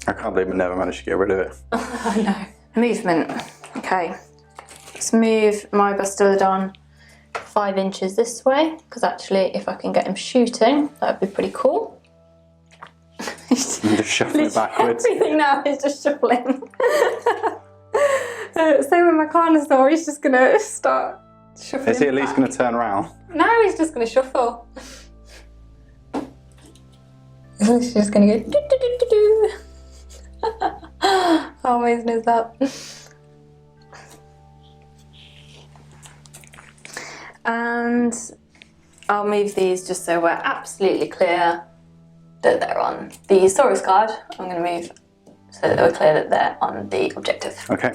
Speaker 2: I can't believe we never managed to get rid of it.
Speaker 1: I know. Movement. Okay. Let's move my Bastillodon 5 inches this way, because actually if I can get him shooting, that would be pretty cool.
Speaker 2: Just shuffle it backwards.
Speaker 1: Everything now is just shuffling. Same with my Carnosaur, he's just going to start shuffling.
Speaker 2: Is he at least going to turn around?
Speaker 1: No, he's just going to shuffle. He's just going to go do do do do do. How amazing is that? And I'll move these just so we're absolutely clear that they're on the Saurus card. I'm going to move so that we're clear that they're on the objective.
Speaker 2: Okay.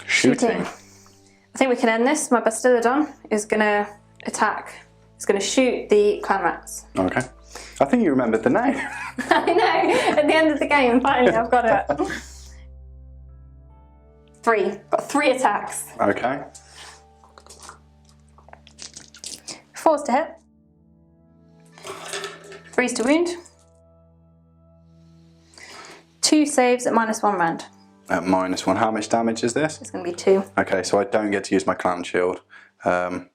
Speaker 2: Shooting.
Speaker 1: I think we can end this. My Bastillodon is going to attack. It's going to shoot the clan rats.
Speaker 2: Okay. I think you remembered the name.
Speaker 1: I know. At the end of the game, finally, I've got it. 3. Got 3 attacks.
Speaker 2: Okay.
Speaker 1: 4s to hit. 3s to wound. 2 saves at -1 rand.
Speaker 2: At -1. How much damage is this?
Speaker 1: It's going to be 2.
Speaker 2: Okay, so I don't get to use my clan shield. And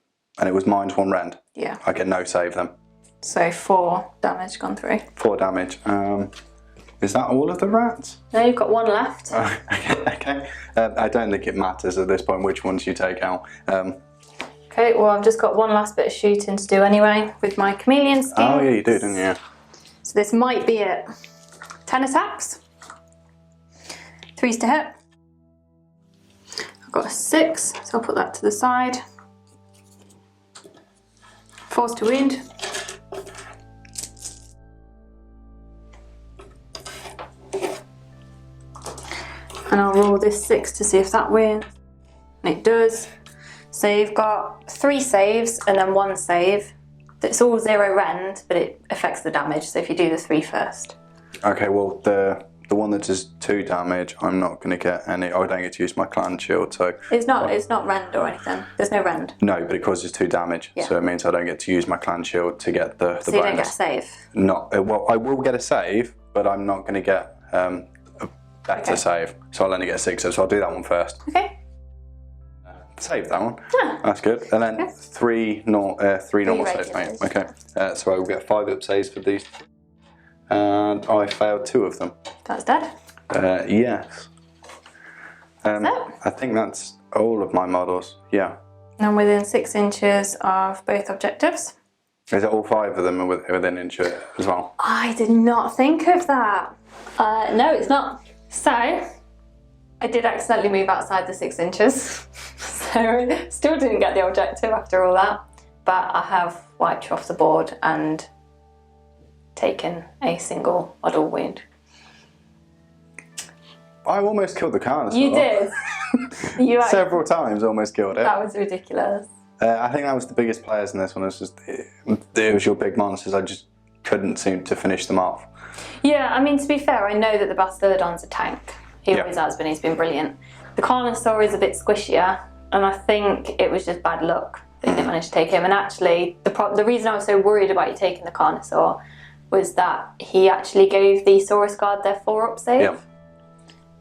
Speaker 2: it was -1 rand.
Speaker 1: Yeah.
Speaker 2: I get no save then.
Speaker 1: So 4 damage gone through.
Speaker 2: 4 damage. Is that all of the rats?
Speaker 1: No, you've got 1 left.
Speaker 2: Okay. I don't think it matters at this point which ones you take out.
Speaker 1: Okay, well I've just got 1 last bit of shooting to do anyway with my chameleon skin.
Speaker 2: Oh yeah, you do, didn't you?
Speaker 1: So this might be it. 10 attacks. 3s to hit. I've got a 6, so I'll put that to the side. 4s to wound. And I'll roll this 6 to see if that wins. And it does. So you've got 3 saves and then 1 save. It's all 0 rend, but it affects the damage. So if you do the 3 first.
Speaker 2: Okay, well the one that does 2 damage, I'm not going to get any. I don't get to use my clan shield, so
Speaker 1: It's not rend or anything. There's no rend.
Speaker 2: no, but it causes 2 damage,
Speaker 1: Yeah.
Speaker 2: so it means I don't get to use my clan shield to get the
Speaker 1: So you
Speaker 2: bonus.
Speaker 1: don't get a save.
Speaker 2: Not well, I will get a save, but I'm not going to get a better
Speaker 1: Okay.
Speaker 2: save. So I'll only get a 6, so I'll do that one first.
Speaker 1: Okay.
Speaker 2: Save that one.
Speaker 1: Yeah.
Speaker 2: That's good. And then
Speaker 1: Okay.
Speaker 2: 3 normal saves, mate.
Speaker 1: regulars.
Speaker 2: Okay. So I will get 5 up saves for these. And I failed 2 of them.
Speaker 1: That's dead.
Speaker 2: Yes.
Speaker 1: So?
Speaker 2: I think that's all of my models. Yeah.
Speaker 1: And I'm within 6 inches of both objectives.
Speaker 2: Is it all 5 of them are within an inch as well?
Speaker 1: I did not think of that. No, it's not. So, I did accidentally move outside the 6 inches. So, still didn't get the objective after all that. But I have wiped you off the board and taken a single model wound.
Speaker 2: I almost killed the Carnosaur.
Speaker 1: You did. You actually,
Speaker 2: Several times almost killed it.
Speaker 1: that was ridiculous.
Speaker 2: I think that was the biggest players in this one. It was your big monsters. I just couldn't seem to finish them off.
Speaker 1: Yeah, I mean, to be fair, I know that the Bastillodon's a tank. He
Speaker 2: Yeah.
Speaker 1: always has been. He's been brilliant. The Carnosaur is a bit squishier, and I think it was just bad luck that you didn't manage to take him. And actually, the reason I was so worried about you taking the Carnosaur was that he actually gave the Saurus Guard their 4-up save.
Speaker 2: Yep.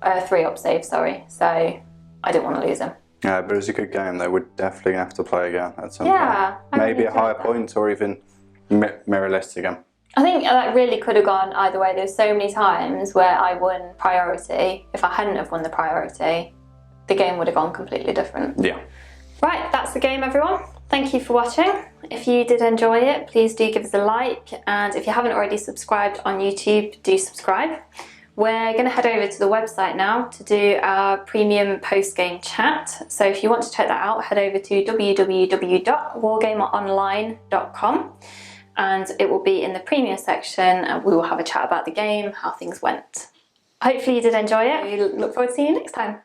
Speaker 1: 3-up save, sorry. So I didn't want to lose him.
Speaker 2: Yeah, but it was a good game. They would definitely have to play again at some
Speaker 1: Yeah,
Speaker 2: point. Maybe
Speaker 1: really
Speaker 2: at higher
Speaker 1: enjoyed that.
Speaker 2: points or even mirror lists again.
Speaker 1: I think that really could have gone either way. There's so many times where I won priority. If I hadn't have won the priority, the game would have gone completely different.
Speaker 2: Yeah.
Speaker 1: Right, that's the game, everyone. Thank you for watching. If you did enjoy it, please do give us a like, and if you haven't already subscribed on YouTube, do subscribe. We're going to head over to the website now to do our premium post-game chat. So if you want to check that out, head over to www.wargameronline.com, and it will be in the premium section, and we will have a chat about the game, how things went. Hopefully you did enjoy it. We look forward to seeing you next time.